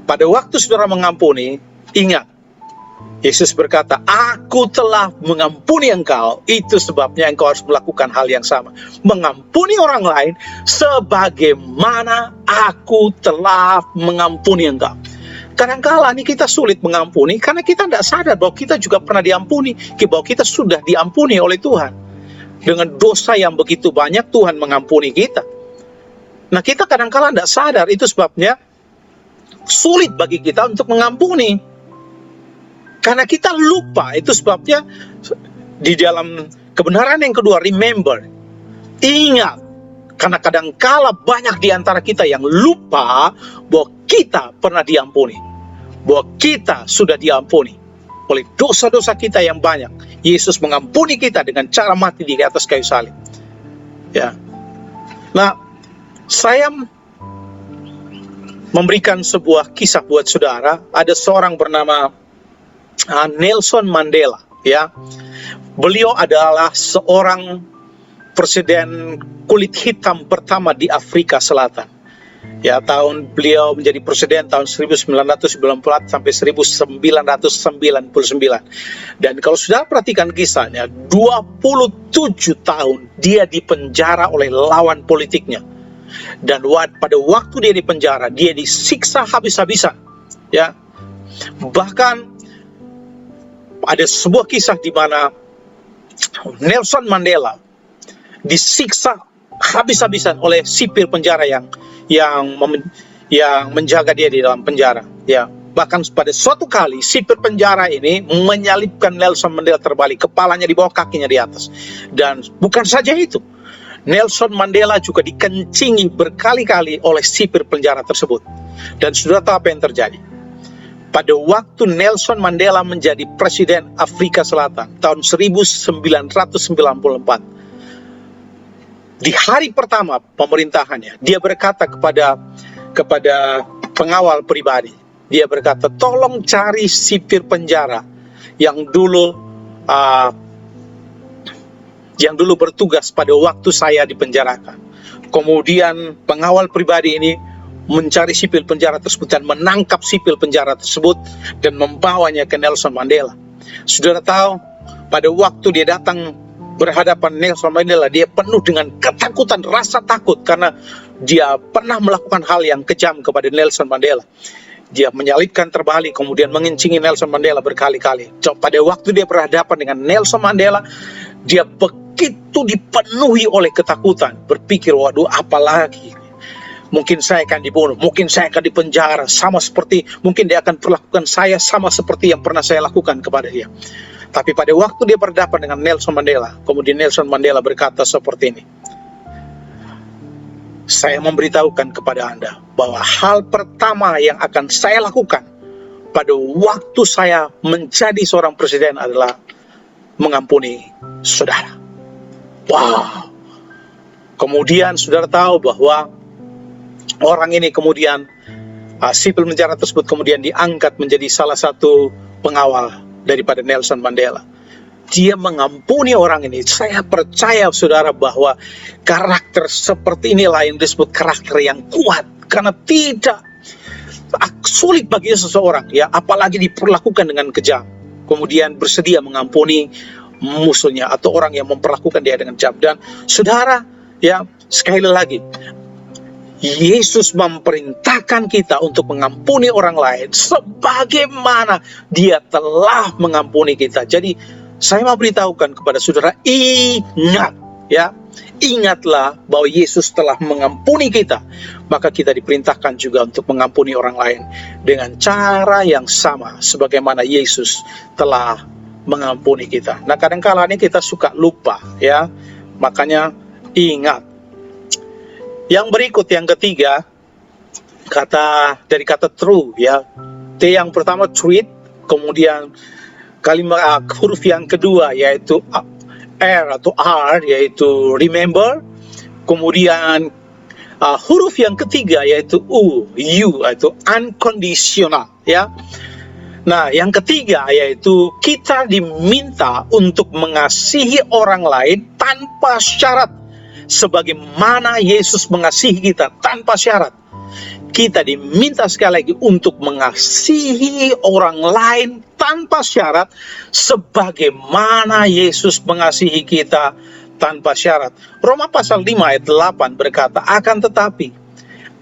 pada waktu saudara mengampuni, ingat, Yesus berkata, aku telah mengampuni engkau, itu sebabnya engkau harus melakukan hal yang sama. Mengampuni orang lain, sebagaimana aku telah mengampuni engkau. Kadang-kala ini kita sulit mengampuni, karena kita tidak sadar bahwa kita juga pernah diampuni, bahwa kita sudah diampuni oleh Tuhan. Dengan dosa yang begitu banyak, Tuhan mengampuni kita. Nah, kita kadang-kala tidak sadar, itu sebabnya sulit bagi kita untuk mengampuni. Karena kita lupa, itu sebabnya di dalam kebenaran yang kedua, remember, ingat. Karena kadang-kala banyak di antara kita yang lupa bahwa kita pernah diampuni. Bahwa kita sudah diampuni oleh dosa-dosa kita yang banyak. Yesus mengampuni kita dengan cara mati di atas kayu salib. Ya. Nah, saya memberikan sebuah kisah buat saudara. Ada seorang bernama Nelson Mandela, ya. Beliau adalah seorang presiden kulit hitam pertama di Afrika Selatan. Ya, beliau menjadi presiden tahun 1994 sampai 1999. Dan kalau sudah perhatikan kisahnya, 27 tahun dia dipenjara oleh lawan politiknya. Dan pada waktu dia dipenjara, dia disiksa habis-habisan. Ya. Bahkan ada sebuah kisah di mana Nelson Mandela disiksa habis-habisan oleh sipir penjara yang menjaga dia di dalam penjara, ya. Bahkan pada suatu kali sipir penjara ini menyalibkan Nelson Mandela terbalik, kepalanya di bawah, kakinya di atas. Dan bukan saja itu, Nelson Mandela juga dikencingi berkali-kali oleh sipir penjara tersebut. Dan sudah tahu apa yang terjadi? Pada waktu Nelson Mandela menjadi presiden Afrika Selatan tahun 1994, di hari pertama pemerintahannya, dia berkata kepada pengawal pribadi, dia berkata, tolong cari sipir penjara yang dulu bertugas pada waktu saya dipenjarakan. Kemudian pengawal pribadi ini mencari sipil penjara tersebut dan menangkap sipil penjara tersebut dan membawanya ke Nelson Mandela. Saudara tahu, pada waktu dia datang berhadapan Nelson Mandela, dia penuh dengan ketakutan, rasa takut, karena dia pernah melakukan hal yang kejam kepada Nelson Mandela. Dia menyalibkan terbalik, kemudian mengencingi Nelson Mandela berkali-kali. Pada waktu dia berhadapan dengan Nelson Mandela, dia begitu dipenuhi oleh ketakutan, berpikir, waduh, apalagi. Mungkin saya akan dibunuh, mungkin saya akan dipenjara, sama seperti, mungkin dia akan perlakukan saya sama seperti yang pernah saya lakukan kepada dia. Tapi pada waktu dia berhadapan dengan Nelson Mandela, kemudian Nelson Mandela berkata seperti ini, saya memberitahukan kepada Anda bahwa hal pertama yang akan saya lakukan pada waktu saya menjadi seorang presiden adalah mengampuni saudara. Wow. Kemudian saudara tahu bahwa orang ini kemudian, sipil penjara tersebut kemudian diangkat menjadi salah satu pengawal daripada Nelson Mandela. Dia mengampuni orang ini. Saya percaya saudara bahwa karakter seperti inilah yang disebut karakter yang kuat. Karena tidak sulit bagi seseorang, ya, apalagi diperlakukan dengan kejam, kemudian bersedia mengampuni musuhnya atau orang yang memperlakukan dia dengan kejam. Dan saudara, ya, sekali lagi, Yesus memerintahkan kita untuk mengampuni orang lain sebagaimana dia telah mengampuni kita. Jadi saya mau beritahukan kepada saudara, ingat, ya, ingatlah bahwa Yesus telah mengampuni kita, maka kita diperintahkan juga untuk mengampuni orang lain dengan cara yang sama sebagaimana Yesus telah mengampuni kita. Nah, kadang-kala ini kita suka lupa, ya, makanya ingat. Yang berikut, yang ketiga, dari kata true, ya. T yang pertama treat, kemudian kalimat huruf yang kedua yaitu R atau R yaitu remember, kemudian huruf yang ketiga yaitu U yaitu unconditional, ya. Nah, yang ketiga yaitu kita diminta untuk mengasihi orang lain tanpa syarat, sebagaimana Yesus mengasihi kita tanpa syarat. Kita diminta sekali lagi untuk mengasihi orang lain tanpa syarat, sebagaimana Yesus mengasihi kita tanpa syarat. Roma pasal 5 ayat 8 berkata, akan tetapi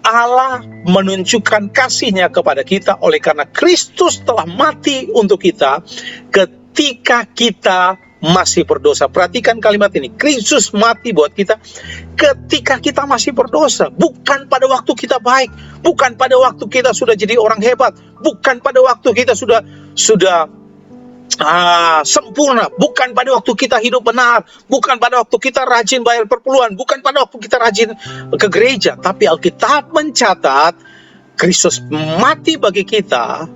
Allah menunjukkan kasih-Nya kepada kita oleh karena Kristus telah mati untuk kita ketika kita masih berdosa. Perhatikan kalimat ini, Kristus mati buat kita ketika kita masih berdosa, bukan pada waktu kita baik, bukan pada waktu kita sudah jadi orang hebat, bukan pada waktu kita sudah sempurna, bukan pada waktu kita hidup benar, bukan pada waktu kita rajin bayar perpuluhan, bukan pada waktu kita rajin ke gereja. Tapi Alkitab mencatat Kristus mati bagi kita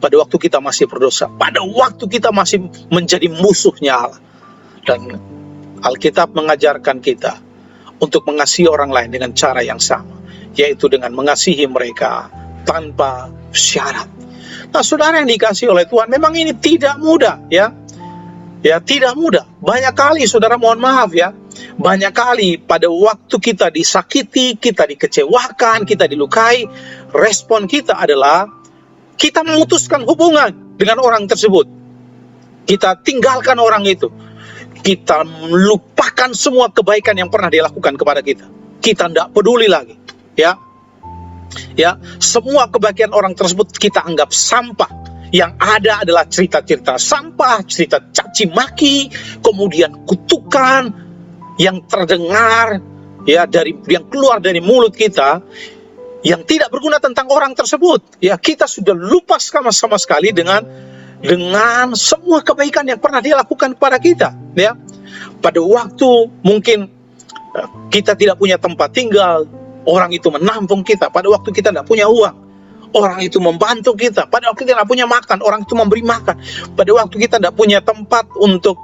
pada waktu kita masih berdosa, pada waktu kita masih menjadi musuhnya Allah. Dan Alkitab mengajarkan kita untuk mengasihi orang lain dengan cara yang sama, yaitu dengan mengasihi mereka tanpa syarat. Nah, saudara yang dikasihi oleh Tuhan, memang ini tidak mudah, ya. Ya, tidak mudah. Banyak kali, saudara, mohon maaf, ya. Banyak kali pada waktu kita disakiti, kita dikecewakan, kita dilukai, respon kita adalah kita memutuskan hubungan dengan orang tersebut. Kita tinggalkan orang itu. Kita melupakan semua kebaikan yang pernah dia lakukan kepada kita. Kita tidak peduli lagi, ya. Ya, semua kebaikan orang tersebut kita anggap sampah. Yang ada adalah cerita-cerita sampah, cerita caci maki, kemudian kutukan yang terdengar, ya, yang keluar dari mulut kita, yang tidak berguna tentang orang tersebut. Ya, kita sudah lupa sama sekali dengan semua kebaikan yang pernah dia lakukan kepada kita, ya. Pada waktu mungkin kita tidak punya tempat tinggal, orang itu menampung kita. Pada waktu kita tidak punya uang, orang itu membantu kita. Pada waktu kita tidak punya makan, orang itu memberi makan. Pada waktu kita tidak punya tempat untuk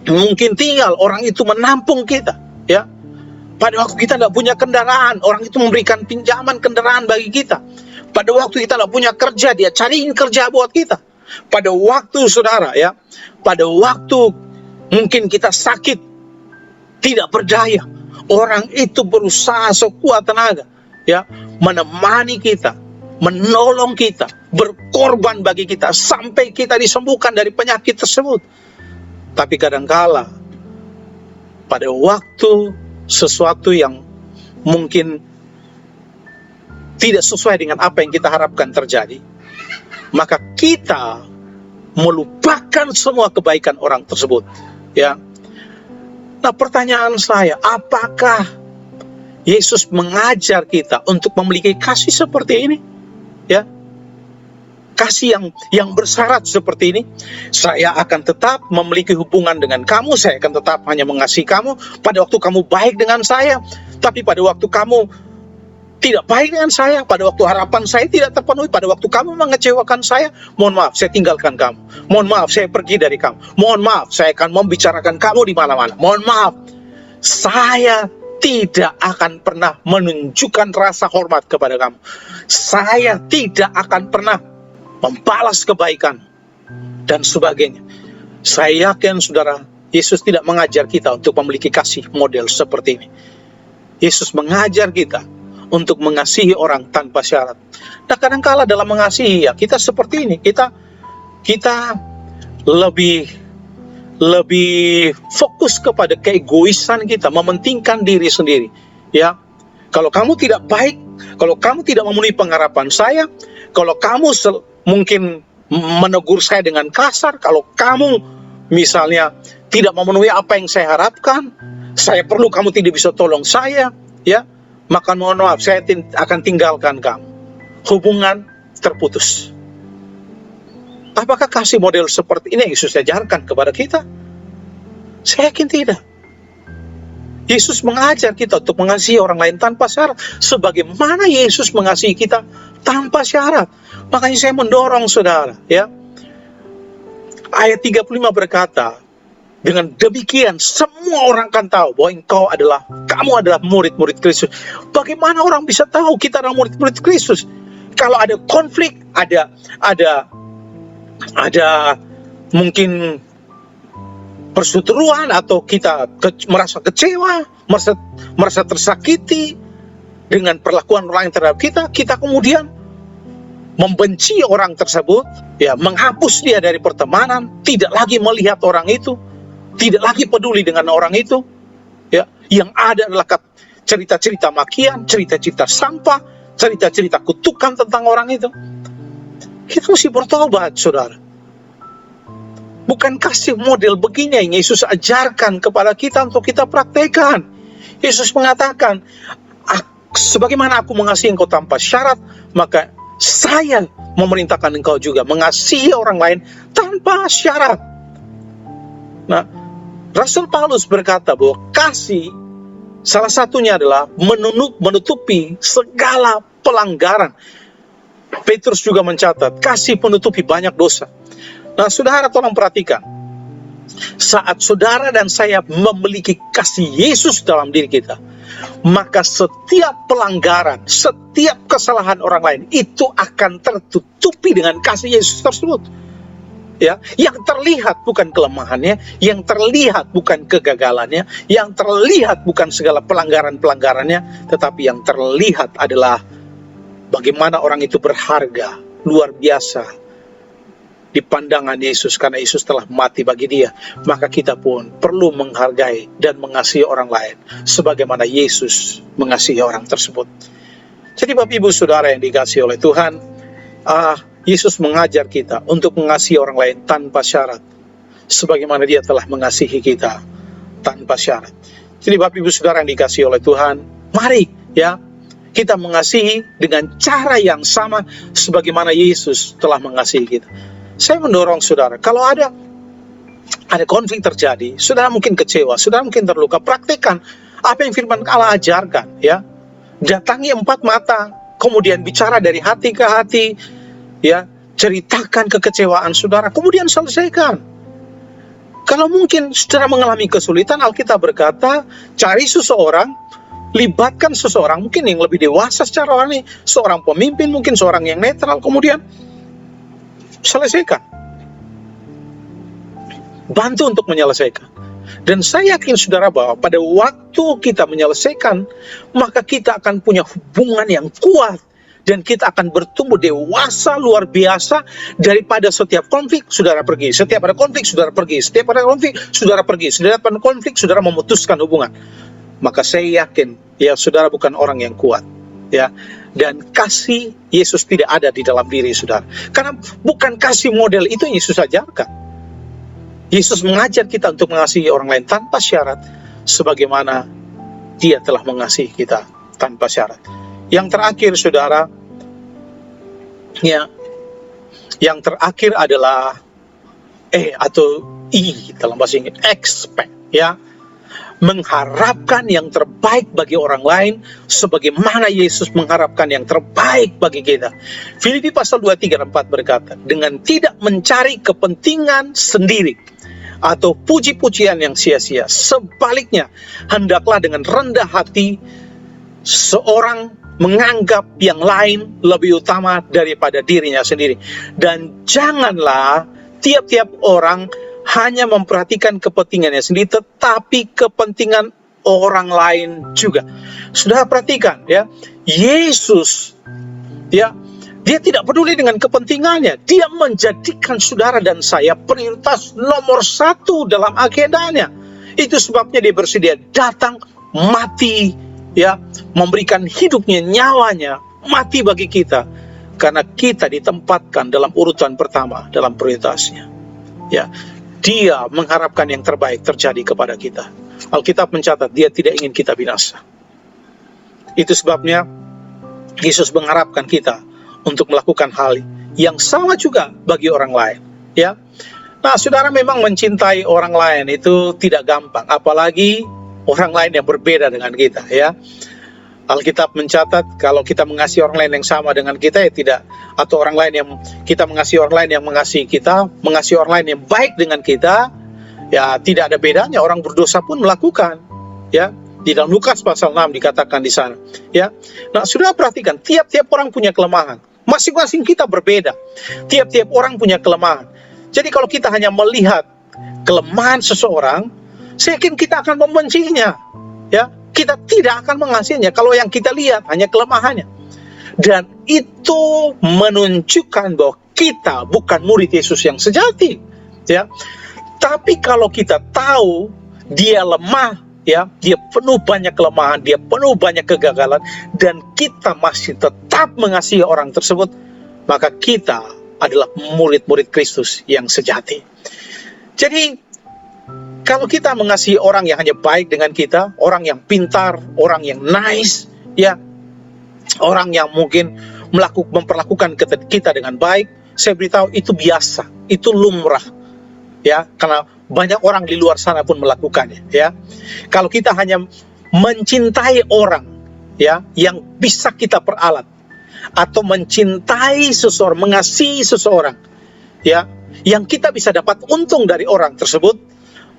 mungkin tinggal, orang itu menampung kita, ya. Pada waktu kita tidak punya kendaraan, orang itu memberikan pinjaman kendaraan bagi kita. Pada waktu kita tidak punya kerja, dia cariin kerja buat kita. Pada waktu, saudara, ya, pada waktu mungkin kita sakit, tidak berdaya, orang itu berusaha sekuat tenaga, ya, menemani kita, menolong kita, berkorban bagi kita, sampai kita disembuhkan dari penyakit tersebut. Tapi kadangkala, pada waktu sesuatu yang mungkin tidak sesuai dengan apa yang kita harapkan terjadi, maka kita melupakan semua kebaikan orang tersebut, ya. Nah, pertanyaan saya, apakah Yesus mengajar kita untuk memiliki kasih seperti ini, ya. Kasih yang bersyarat seperti ini. Saya akan tetap memiliki hubungan dengan kamu, saya akan tetap hanya mengasihi kamu pada waktu kamu baik dengan saya. Tapi pada waktu kamu tidak baik dengan saya, pada waktu harapan saya tidak terpenuhi, pada waktu kamu mengecewakan saya, mohon maaf, saya tinggalkan kamu. Mohon maaf, saya pergi dari kamu. Mohon maaf, saya akan membicarakan kamu di mana-mana. Mohon maaf, saya tidak akan pernah menunjukkan rasa hormat kepada kamu. Saya tidak akan pernah membalas kebaikan dan sebagainya. Saya yakin saudara, Yesus tidak mengajar kita untuk memiliki kasih model seperti ini. Yesus mengajar kita untuk mengasihi orang tanpa syarat. Nah, kadangkala dalam mengasihi, ya kita seperti ini, kita lebih fokus kepada keegoisan kita, mementingkan diri sendiri. Ya, kalau kamu tidak baik, kalau kamu tidak memenuhi pengharapan saya, kalau kamu mungkin menegur saya dengan kasar, kalau kamu misalnya tidak memenuhi apa yang saya harapkan, saya perlu kamu tidak bisa tolong saya, ya, maka mohon maaf, saya akan tinggalkan kamu. Hubungan terputus. Apakah kasih model seperti ini yang Yesus ajarkan kepada kita? Saya yakin tidak. Yesus mengajar kita untuk mengasihi orang lain tanpa syarat, sebagaimana Yesus mengasihi kita tanpa syarat. Makanya saya mendorong saudara, ya. Ayat 35 berkata, dengan demikian semua orang akan tahu bahwa kamu adalah murid-murid Kristus. Bagaimana orang bisa tahu kita adalah murid-murid Kristus? Kalau ada konflik, ada mungkin perseteruan, atau kita merasa kecewa, merasa tersakiti dengan perlakuan orang yang terhadap kita kemudian membenci orang tersebut, ya, menghapus dia dari pertemanan, tidak lagi melihat orang itu, tidak lagi peduli dengan orang itu, ya, yang ada adalah cerita-cerita makian, cerita-cerita sampah, cerita-cerita kutukan tentang orang itu. Kita mesti bertobat, saudara. Bukan kasih model begini yang Yesus ajarkan kepada kita untuk kita praktekkan. Yesus mengatakan, sebagaimana aku mengasihi engkau tanpa syarat, maka saya memerintahkan engkau juga mengasihi orang lain tanpa syarat. Nah, Rasul Paulus berkata bahwa kasih salah satunya adalah menutupi segala pelanggaran. Petrus juga mencatat, kasih menutupi banyak dosa. Nah, saudara tolong perhatikan. Saat saudara dan saya memiliki kasih Yesus dalam diri kita, maka setiap pelanggaran, setiap kesalahan orang lain itu akan tertutupi dengan kasih Yesus tersebut. Ya, yang terlihat bukan kelemahannya, yang terlihat bukan kegagalannya, yang terlihat bukan segala pelanggaran-pelanggarannya, tetapi yang terlihat adalah bagaimana orang itu berharga, luar biasa di pandangan Yesus, karena Yesus telah mati bagi dia. Maka kita pun perlu menghargai dan mengasihi orang lain sebagaimana Yesus mengasihi orang tersebut. Jadi Bapak Ibu Saudara yang dikasihi oleh Tuhan, Yesus mengajar kita untuk mengasihi orang lain tanpa syarat, sebagaimana dia telah mengasihi kita tanpa syarat. Jadi Bapak Ibu Saudara yang dikasihi oleh Tuhan, mari ya kita mengasihi dengan cara yang sama sebagaimana Yesus telah mengasihi kita. Saya mendorong saudara, kalau ada konflik terjadi, saudara mungkin kecewa, saudara mungkin terluka, praktekkan apa yang firman Allah ajarkan, ya. Datangi 4 mata, kemudian bicara dari hati ke hati, ya, ceritakan kekecewaan saudara, kemudian selesaikan. Kalau mungkin saudara mengalami kesulitan, Alkitab berkata, cari seseorang, libatkan seseorang, mungkin yang lebih dewasa secara rohani, seorang pemimpin, mungkin seorang yang netral, kemudian selesaikan. Bantu untuk menyelesaikan. Dan saya yakin saudara bahwa pada waktu kita menyelesaikan, maka kita akan punya hubungan yang kuat, dan kita akan bertumbuh dewasa luar biasa. Daripada setiap konflik saudara pergi, setiap ada konflik saudara pergi, setiap ada konflik saudara pergi, setiap ada konflik saudara memutuskan hubungan. Maka saya yakin ya saudara bukan orang yang kuat, ya. Dan kasih Yesus tidak ada di dalam diri saudara, karena bukan kasih model itu yang Yesus ajarkan. Yesus mengajar kita untuk mengasihi orang lain tanpa syarat, sebagaimana dia telah mengasihi kita tanpa syarat. Yang terakhir, saudara, ya, yang terakhir adalah atau dalam bahasa Inggris, expect, ya, mengharapkan yang terbaik bagi orang lain sebagaimana Yesus mengharapkan yang terbaik bagi kita. Filipi pasal 2, 3, dan 4 berkata, dengan tidak mencari kepentingan sendiri atau puji-pujian yang sia-sia, sebaliknya hendaklah dengan rendah hati seorang menganggap yang lain lebih utama daripada dirinya sendiri, dan janganlah tiap-tiap orang hanya memperhatikan kepentingannya sendiri, tetapi kepentingan orang lain juga. Sudah perhatikan, ya, Yesus, ya, dia tidak peduli dengan kepentingannya. Dia menjadikan saudara dan saya prioritas nomor 1 dalam agendanya. Itu sebabnya dia bersedia datang, mati, ya, memberikan hidupnya, nyawanya, mati bagi kita, karena kita ditempatkan dalam urutan pertama dalam prioritasnya. Ya, dia mengharapkan yang terbaik terjadi kepada kita. Alkitab mencatat dia tidak ingin kita binasa. Itu sebabnya Yesus mengharapkan kita untuk melakukan hal yang sama juga bagi orang lain, ya. Nah, saudara, memang mencintai orang lain itu tidak gampang, apalagi orang lain yang berbeda dengan kita, ya. Alkitab mencatat kalau kita mengasihi orang lain yang sama dengan kita, ya tidak, atau orang lain yang kita mengasihi orang lain yang mengasihi kita, mengasihi orang lain yang baik dengan kita, ya tidak ada bedanya, orang berdosa pun melakukan, ya. Di dalam Lukas pasal 6 dikatakan di sana, ya. Nah, sudah perhatikan, tiap-tiap orang punya kelemahan, masing-masing kita berbeda. Tiap-tiap orang punya kelemahan. Jadi kalau kita hanya melihat kelemahan seseorang, saya yakin kita akan membencinya, ya. Kita tidak akan mengasihinya kalau yang kita lihat hanya kelemahannya. Dan itu menunjukkan bahwa kita bukan murid Yesus yang sejati, ya. Tapi kalau kita tahu dia lemah, ya, dia penuh banyak kelemahan, dia penuh banyak kegagalan, dan kita masih tetap mengasihi orang tersebut, maka kita adalah murid-murid Kristus yang sejati. Jadi kalau kita mengasihi orang yang hanya baik dengan kita, orang yang pintar, orang yang nice, ya, orang yang mungkin memperlakukan kita dengan baik, saya beritahu itu biasa, itu lumrah, ya, karena banyak orang di luar sana pun melakukannya, ya. Kalau kita hanya mencintai orang, ya, yang bisa kita peralat, atau mencintai seseorang, mengasihi seseorang, ya, yang kita bisa dapat untung dari orang tersebut,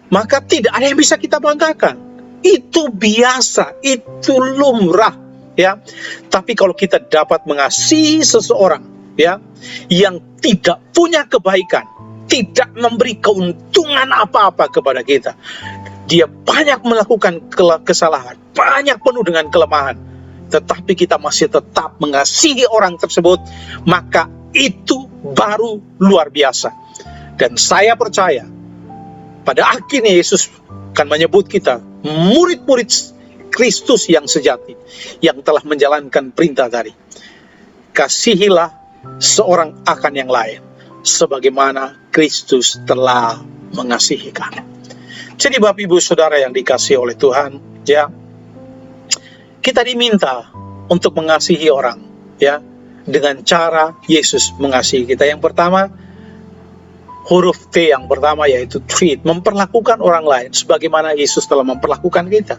maka tidak ada yang bisa kita banggakan. Itu biasa, itu lumrah, ya. Tapi kalau kita dapat mengasihi seseorang, ya, yang tidak punya kebaikan, tidak memberi keuntungan apa-apa kepada kita, dia banyak melakukan kesalahan, banyak penuh dengan kelemahan, tetapi kita masih tetap mengasihi orang tersebut, maka itu baru luar biasa. Dan saya percaya pada akhirnya Yesus akan menyebut kita murid-murid Kristus yang sejati, yang telah menjalankan perintah tadi. Kasihilah seorang akan yang lain, sebagaimana Kristus telah mengasihi kamu. Jadi Bapak Ibu Saudara yang dikasihi oleh Tuhan, ya, kita diminta untuk mengasihi orang, ya, dengan cara Yesus mengasihi kita. Yang pertama, huruf T yang pertama yaitu treat, memperlakukan orang lain sebagaimana Yesus telah memperlakukan kita.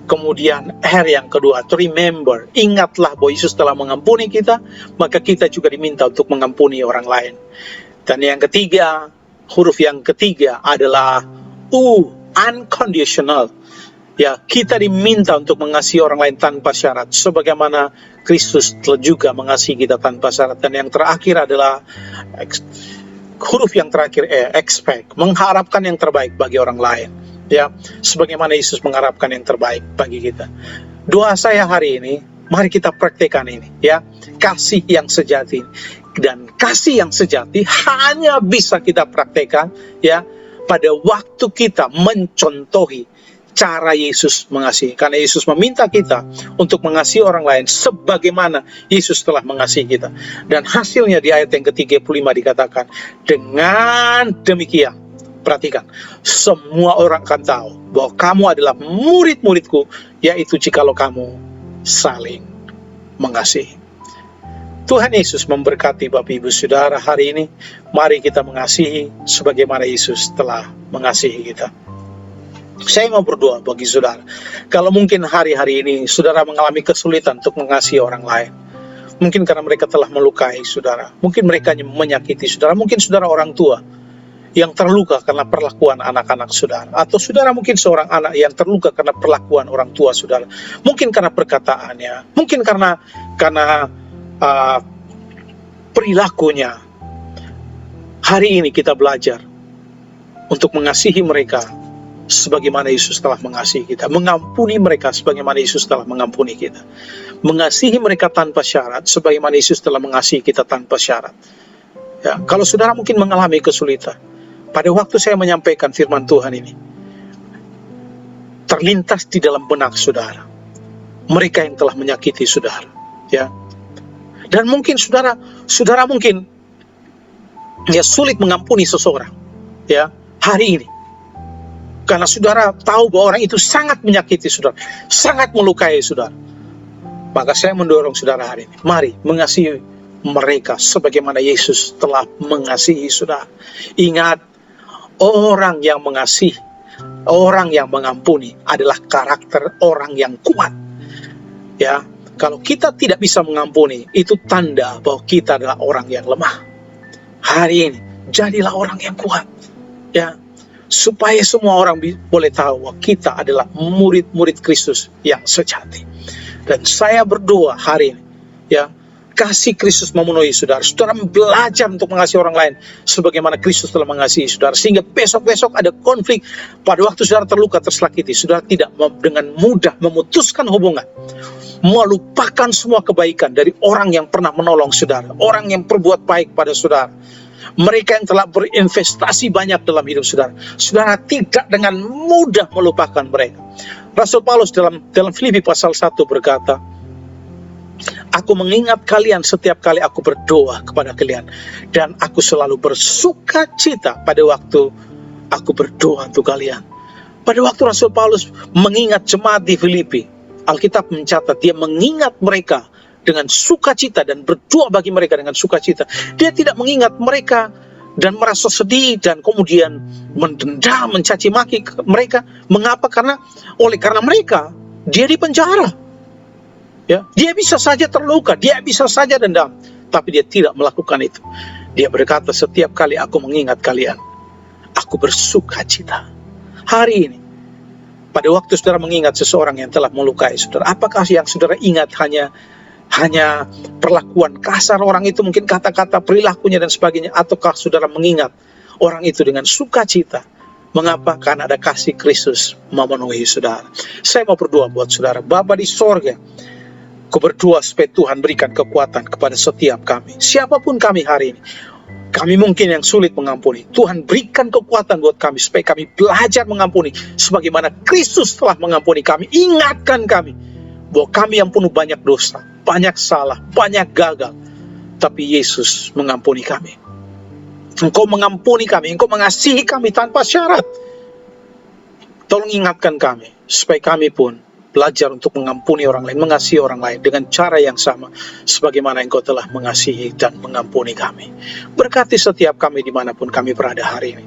Kemudian R yang kedua, to remember, ingatlah bahwa Yesus telah mengampuni kita, maka kita juga diminta untuk mengampuni orang lain. Dan yang ketiga, huruf yang ketiga adalah U, unconditional. Ya, kita diminta untuk mengasihi orang lain tanpa syarat, sebagaimana Kristus telah juga mengasihi kita tanpa syarat. Dan yang terakhir adalah huruf yang terakhir expect, mengharapkan yang terbaik bagi orang lain, ya, sebagaimana Yesus mengharapkan yang terbaik bagi kita. Doa saya hari ini, mari kita praktekkan ini, ya, kasih yang sejati. Dan kasih yang sejati hanya bisa kita praktekkan, ya, pada waktu kita mencontohi cara Yesus mengasihi. Karena Yesus meminta kita untuk mengasihi orang lain sebagaimana Yesus telah mengasihi kita. Dan hasilnya di ayat yang ke-35 dikatakan, dengan demikian, perhatikan, semua orang akan tahu bahwa kamu adalah murid-muridku, yaitu jikalau kamu saling mengasihi. Tuhan Yesus memberkati Bapak Ibu Saudara hari ini. Mari kita mengasihi sebagaimana Yesus telah mengasihi kita. Saya mau berdoa bagi saudara. Kalau mungkin hari-hari ini saudara mengalami kesulitan untuk mengasihi orang lain, mungkin karena mereka telah melukai saudara, mungkin mereka menyakiti saudara, mungkin saudara orang tua yang terluka karena perlakuan anak-anak saudara, atau saudara mungkin seorang anak yang terluka karena perlakuan orang tua saudara, mungkin karena perkataannya, mungkin karena perilakunya. Hari ini kita belajar untuk mengasihi mereka sebagaimana Yesus telah mengasihi kita, mengampuni mereka sebagaimana Yesus telah mengampuni kita, mengasihi mereka tanpa syarat sebagaimana Yesus telah mengasihi kita tanpa syarat. Ya, kalau saudara mungkin mengalami kesulitan, pada waktu saya menyampaikan firman Tuhan ini, terlintas di dalam benak saudara mereka yang telah menyakiti saudara, ya. Dan mungkin saudara mungkin ya sulit mengampuni seseorang, ya, hari ini. Karena saudara tahu bahwa orang itu sangat menyakiti saudara, sangat melukai saudara. Maka saya mendorong saudara hari ini, mari mengasihi mereka sebagaimana Yesus telah mengasihi saudara. Ingat, orang yang mengasihi, orang yang mengampuni adalah karakter orang yang kuat. Ya, kalau kita tidak bisa mengampuni, itu tanda bahwa kita adalah orang yang lemah. Hari ini, jadilah orang yang kuat. Ya, supaya semua orang boleh tahu bahwa kita adalah murid-murid Kristus yang sejati. Dan saya berdoa hari ini, ya, kasih Kristus memenuhi saudara. Saudara belajar untuk mengasihi orang lain sebagaimana Kristus telah mengasihi saudara. Sehingga besok-besok ada konflik, pada waktu saudara terluka, tersakiti, saudara tidak dengan mudah memutuskan hubungan, melupakan semua kebaikan dari orang yang pernah menolong saudara, orang yang berbuat baik pada saudara, mereka yang telah berinvestasi banyak dalam hidup saudara. Saudara tidak dengan mudah melupakan mereka. Rasul Paulus dalam Filipi pasal 1 berkata, aku mengingat kalian setiap kali aku berdoa kepada kalian, dan aku selalu bersuka cita pada waktu aku berdoa untuk kalian. Pada waktu Rasul Paulus mengingat jemaat di Filipi, Alkitab mencatat dia mengingat mereka dengan sukacita dan berdoa bagi mereka dengan sukacita. Dia tidak mengingat mereka dan merasa sedih dan kemudian mendendam, mencaci maki mereka. Mengapa? Karena mereka dia di penjara. Ya, dia bisa saja terluka, dia bisa saja dendam, tapi dia tidak melakukan itu. Dia berkata, setiap kali aku mengingat kalian, aku bersukacita. Hari ini, pada waktu saudara mengingat seseorang yang telah melukai saudara, apakah yang saudara ingat hanya perlakuan kasar orang itu, mungkin kata-kata, perilakunya dan sebagainya, ataukah saudara mengingat orang itu dengan sukacita? Mengapa? Karena ada kasih Kristus memenuhi saudara. Saya mau berdoa buat saudara. Bapa di sorga, aku berdoa supaya Tuhan berikan kekuatan kepada setiap kami, siapapun kami hari ini. Kami mungkin yang sulit mengampuni, Tuhan berikan kekuatan buat kami supaya kami belajar mengampuni sebagaimana Kristus telah mengampuni kami. Ingatkan kami bahwa kami yang penuh banyak dosa, banyak salah, banyak gagal, tapi Yesus mengampuni kami. Engkau mengampuni kami, Engkau mengasihi kami tanpa syarat. Tolong ingatkan kami supaya kami pun belajar untuk mengampuni orang lain, mengasihi orang lain dengan cara yang sama sebagaimana Engkau telah mengasihi dan mengampuni kami. Berkati setiap kami dimanapun kami berada hari ini.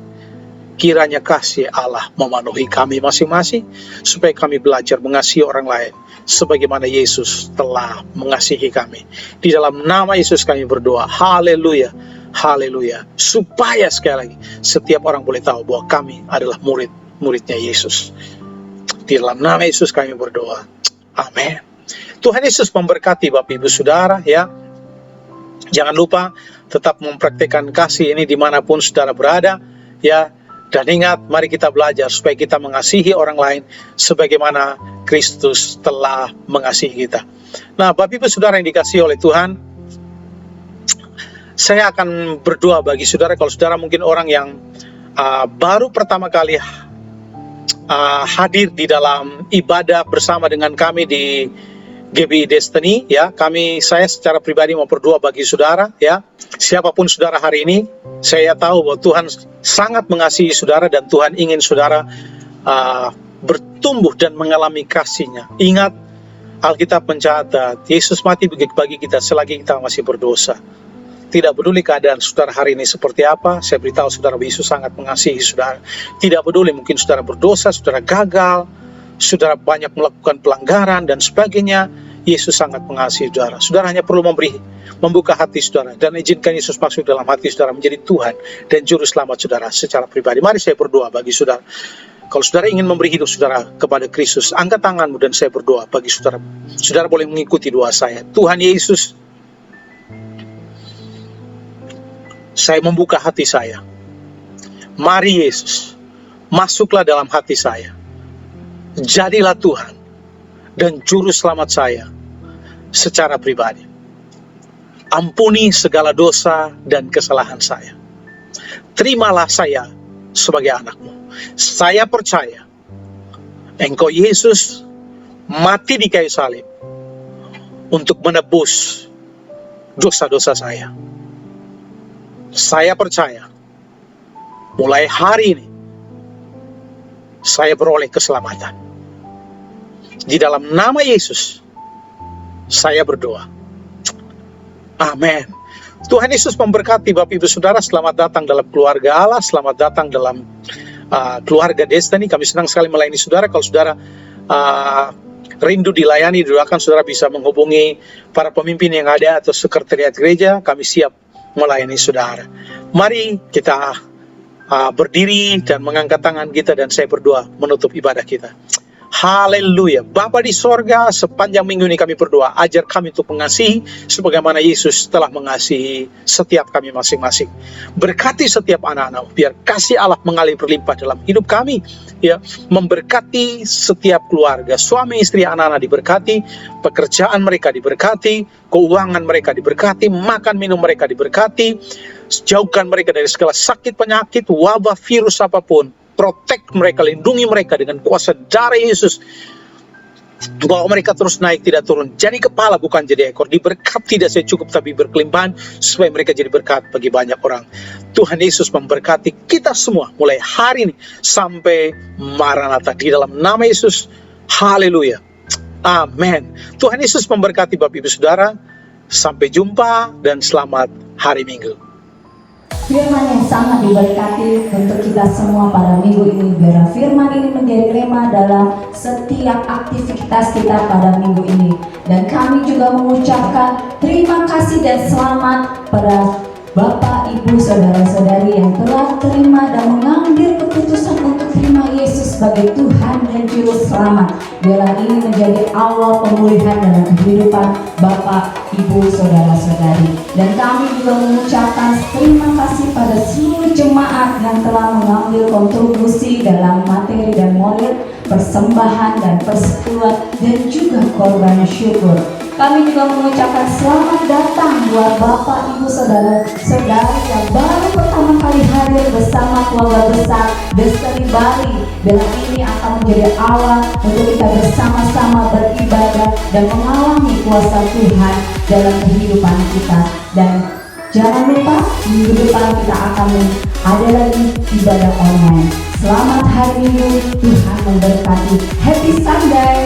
Kiranya kasih Allah memenuhi kami masing-masing, supaya kami belajar mengasihi orang lain sebagaimana Yesus telah mengasihi kami. Di dalam nama Yesus kami berdoa. Haleluya, haleluya. Supaya sekali lagi setiap orang boleh tahu bahwa kami adalah murid-muridnya Yesus. Di dalam nama Yesus kami berdoa. Amin. Tuhan Yesus memberkati Bapak Ibu Saudara, ya. Jangan lupa tetap mempraktikkan kasih ini dimanapun saudara berada, ya. Dan ingat, mari kita belajar supaya kita mengasihi orang lain sebagaimana Kristus telah mengasihi kita. Nah, Bapak Ibu Saudara yang dikasihi oleh Tuhan, saya akan berdoa bagi saudara. Kalau saudara mungkin orang yang baru pertama kali hadir di dalam ibadah bersama dengan kami di GBI Destiny, ya, saya secara pribadi mau berdoa bagi saudara, ya. Siapapun saudara hari ini, saya tahu bahwa Tuhan sangat mengasihi saudara dan Tuhan ingin saudara bertumbuh dan mengalami kasih-Nya. Ingat, Alkitab mencatat, Yesus mati bagi kita selagi kita masih berdosa. Tidak peduli keadaan saudara hari ini seperti apa, saya beritahu saudara, Yesus sangat mengasihi saudara. Tidak peduli mungkin saudara berdosa, saudara gagal, saudara banyak melakukan pelanggaran dan sebagainya, Yesus sangat mengasihi saudara. Saudara hanya perlu membuka hati saudara dan izinkan Yesus masuk dalam hati saudara, menjadi Tuhan dan Juru Selamat saudara secara pribadi. Mari saya berdoa bagi saudara. Kalau saudara ingin memberi hidup saudara kepada Kristus, angkat tanganmu dan saya berdoa bagi saudara. Saudara boleh mengikuti doa saya. Tuhan Yesus, saya membuka hati saya. Mari Yesus, masuklah dalam hati saya. Jadilah Tuhan dan Juru Selamat saya secara pribadi. Ampuni segala dosa dan kesalahan saya. Terimalah saya sebagai anak-Mu. Saya percaya Engkau Yesus mati di kayu salib untuk menebus dosa-dosa saya. Saya percaya mulai hari ini saya beroleh keselamatan. Di dalam nama Yesus saya berdoa. Amin. Tuhan Yesus memberkati Bapak Ibu Saudara. Selamat datang dalam keluarga Allah. Selamat datang dalam keluarga Destiny. Kami senang sekali melayani saudara. Kalau saudara rindu dilayani, doakan saudara bisa menghubungi para pemimpin yang ada atau sekretariat gereja. Kami siap melayani saudara. Mari kita berdiri dan mengangkat tangan kita dan saya berdoa menutup ibadah kita. Haleluya. Bapa di sorga, sepanjang minggu ini kami berdoa, ajar kami untuk mengasihi sebagaimana Yesus telah mengasihi setiap kami masing-masing. Berkati setiap anak-anak, biar kasih Allah mengalir berlimpah dalam hidup kami, ya, memberkati setiap keluarga, suami istri anak-anak diberkati, pekerjaan mereka diberkati, keuangan mereka diberkati, makan minum mereka diberkati, jauhkan mereka dari segala sakit penyakit, wabah, virus apapun. Protect mereka, lindungi mereka dengan kuasa darah Yesus. Bahwa mereka terus naik, tidak turun. Jadi kepala bukan jadi ekor. Diberkat tidak saya cukup tapi berkelimpahan, supaya mereka jadi berkat bagi banyak orang. Tuhan Yesus memberkati kita semua mulai hari ini sampai Maranatha. Di dalam nama Yesus, haleluya. Amin. Tuhan Yesus memberkati Bapak Ibu Saudara. Sampai jumpa dan selamat hari Minggu. Firman yang sangat diberkati untuk kita semua pada minggu ini. Biar firman ini menjadi rema dalam setiap aktivitas kita pada minggu ini. Dan kami juga mengucapkan terima kasih dan selamat pada Bapak, Ibu, Saudara-saudari yang telah terima dan mengambil keputusan untuk terima Yesus sebagai Tuhan dan Juru Selamat. Biarlah ini menjadi awal pemulihan dalam kehidupan Bapak, Ibu, Saudara-saudari. Dan kami juga mengucapkan terima kasih pada seluruh jemaat yang telah mengambil kontribusi dalam materi dan model, persembahan dan persekutuan dan juga korban syukur. Kami juga mengucapkan selamat datang buat Bapak, Ibu, Saudara-saudari yang baru pertama kali hadir bersama keluarga besar Destiny Bali. Dan ini akan menjadi awal untuk kita bersama-sama beribadah dan mengalami kuasa Tuhan dalam kehidupan kita. Dan jangan lupa minggu depan kita akan ada lagi ibadah online. Selamat hari Minggu, Tuhan memberkati. Happy Sunday.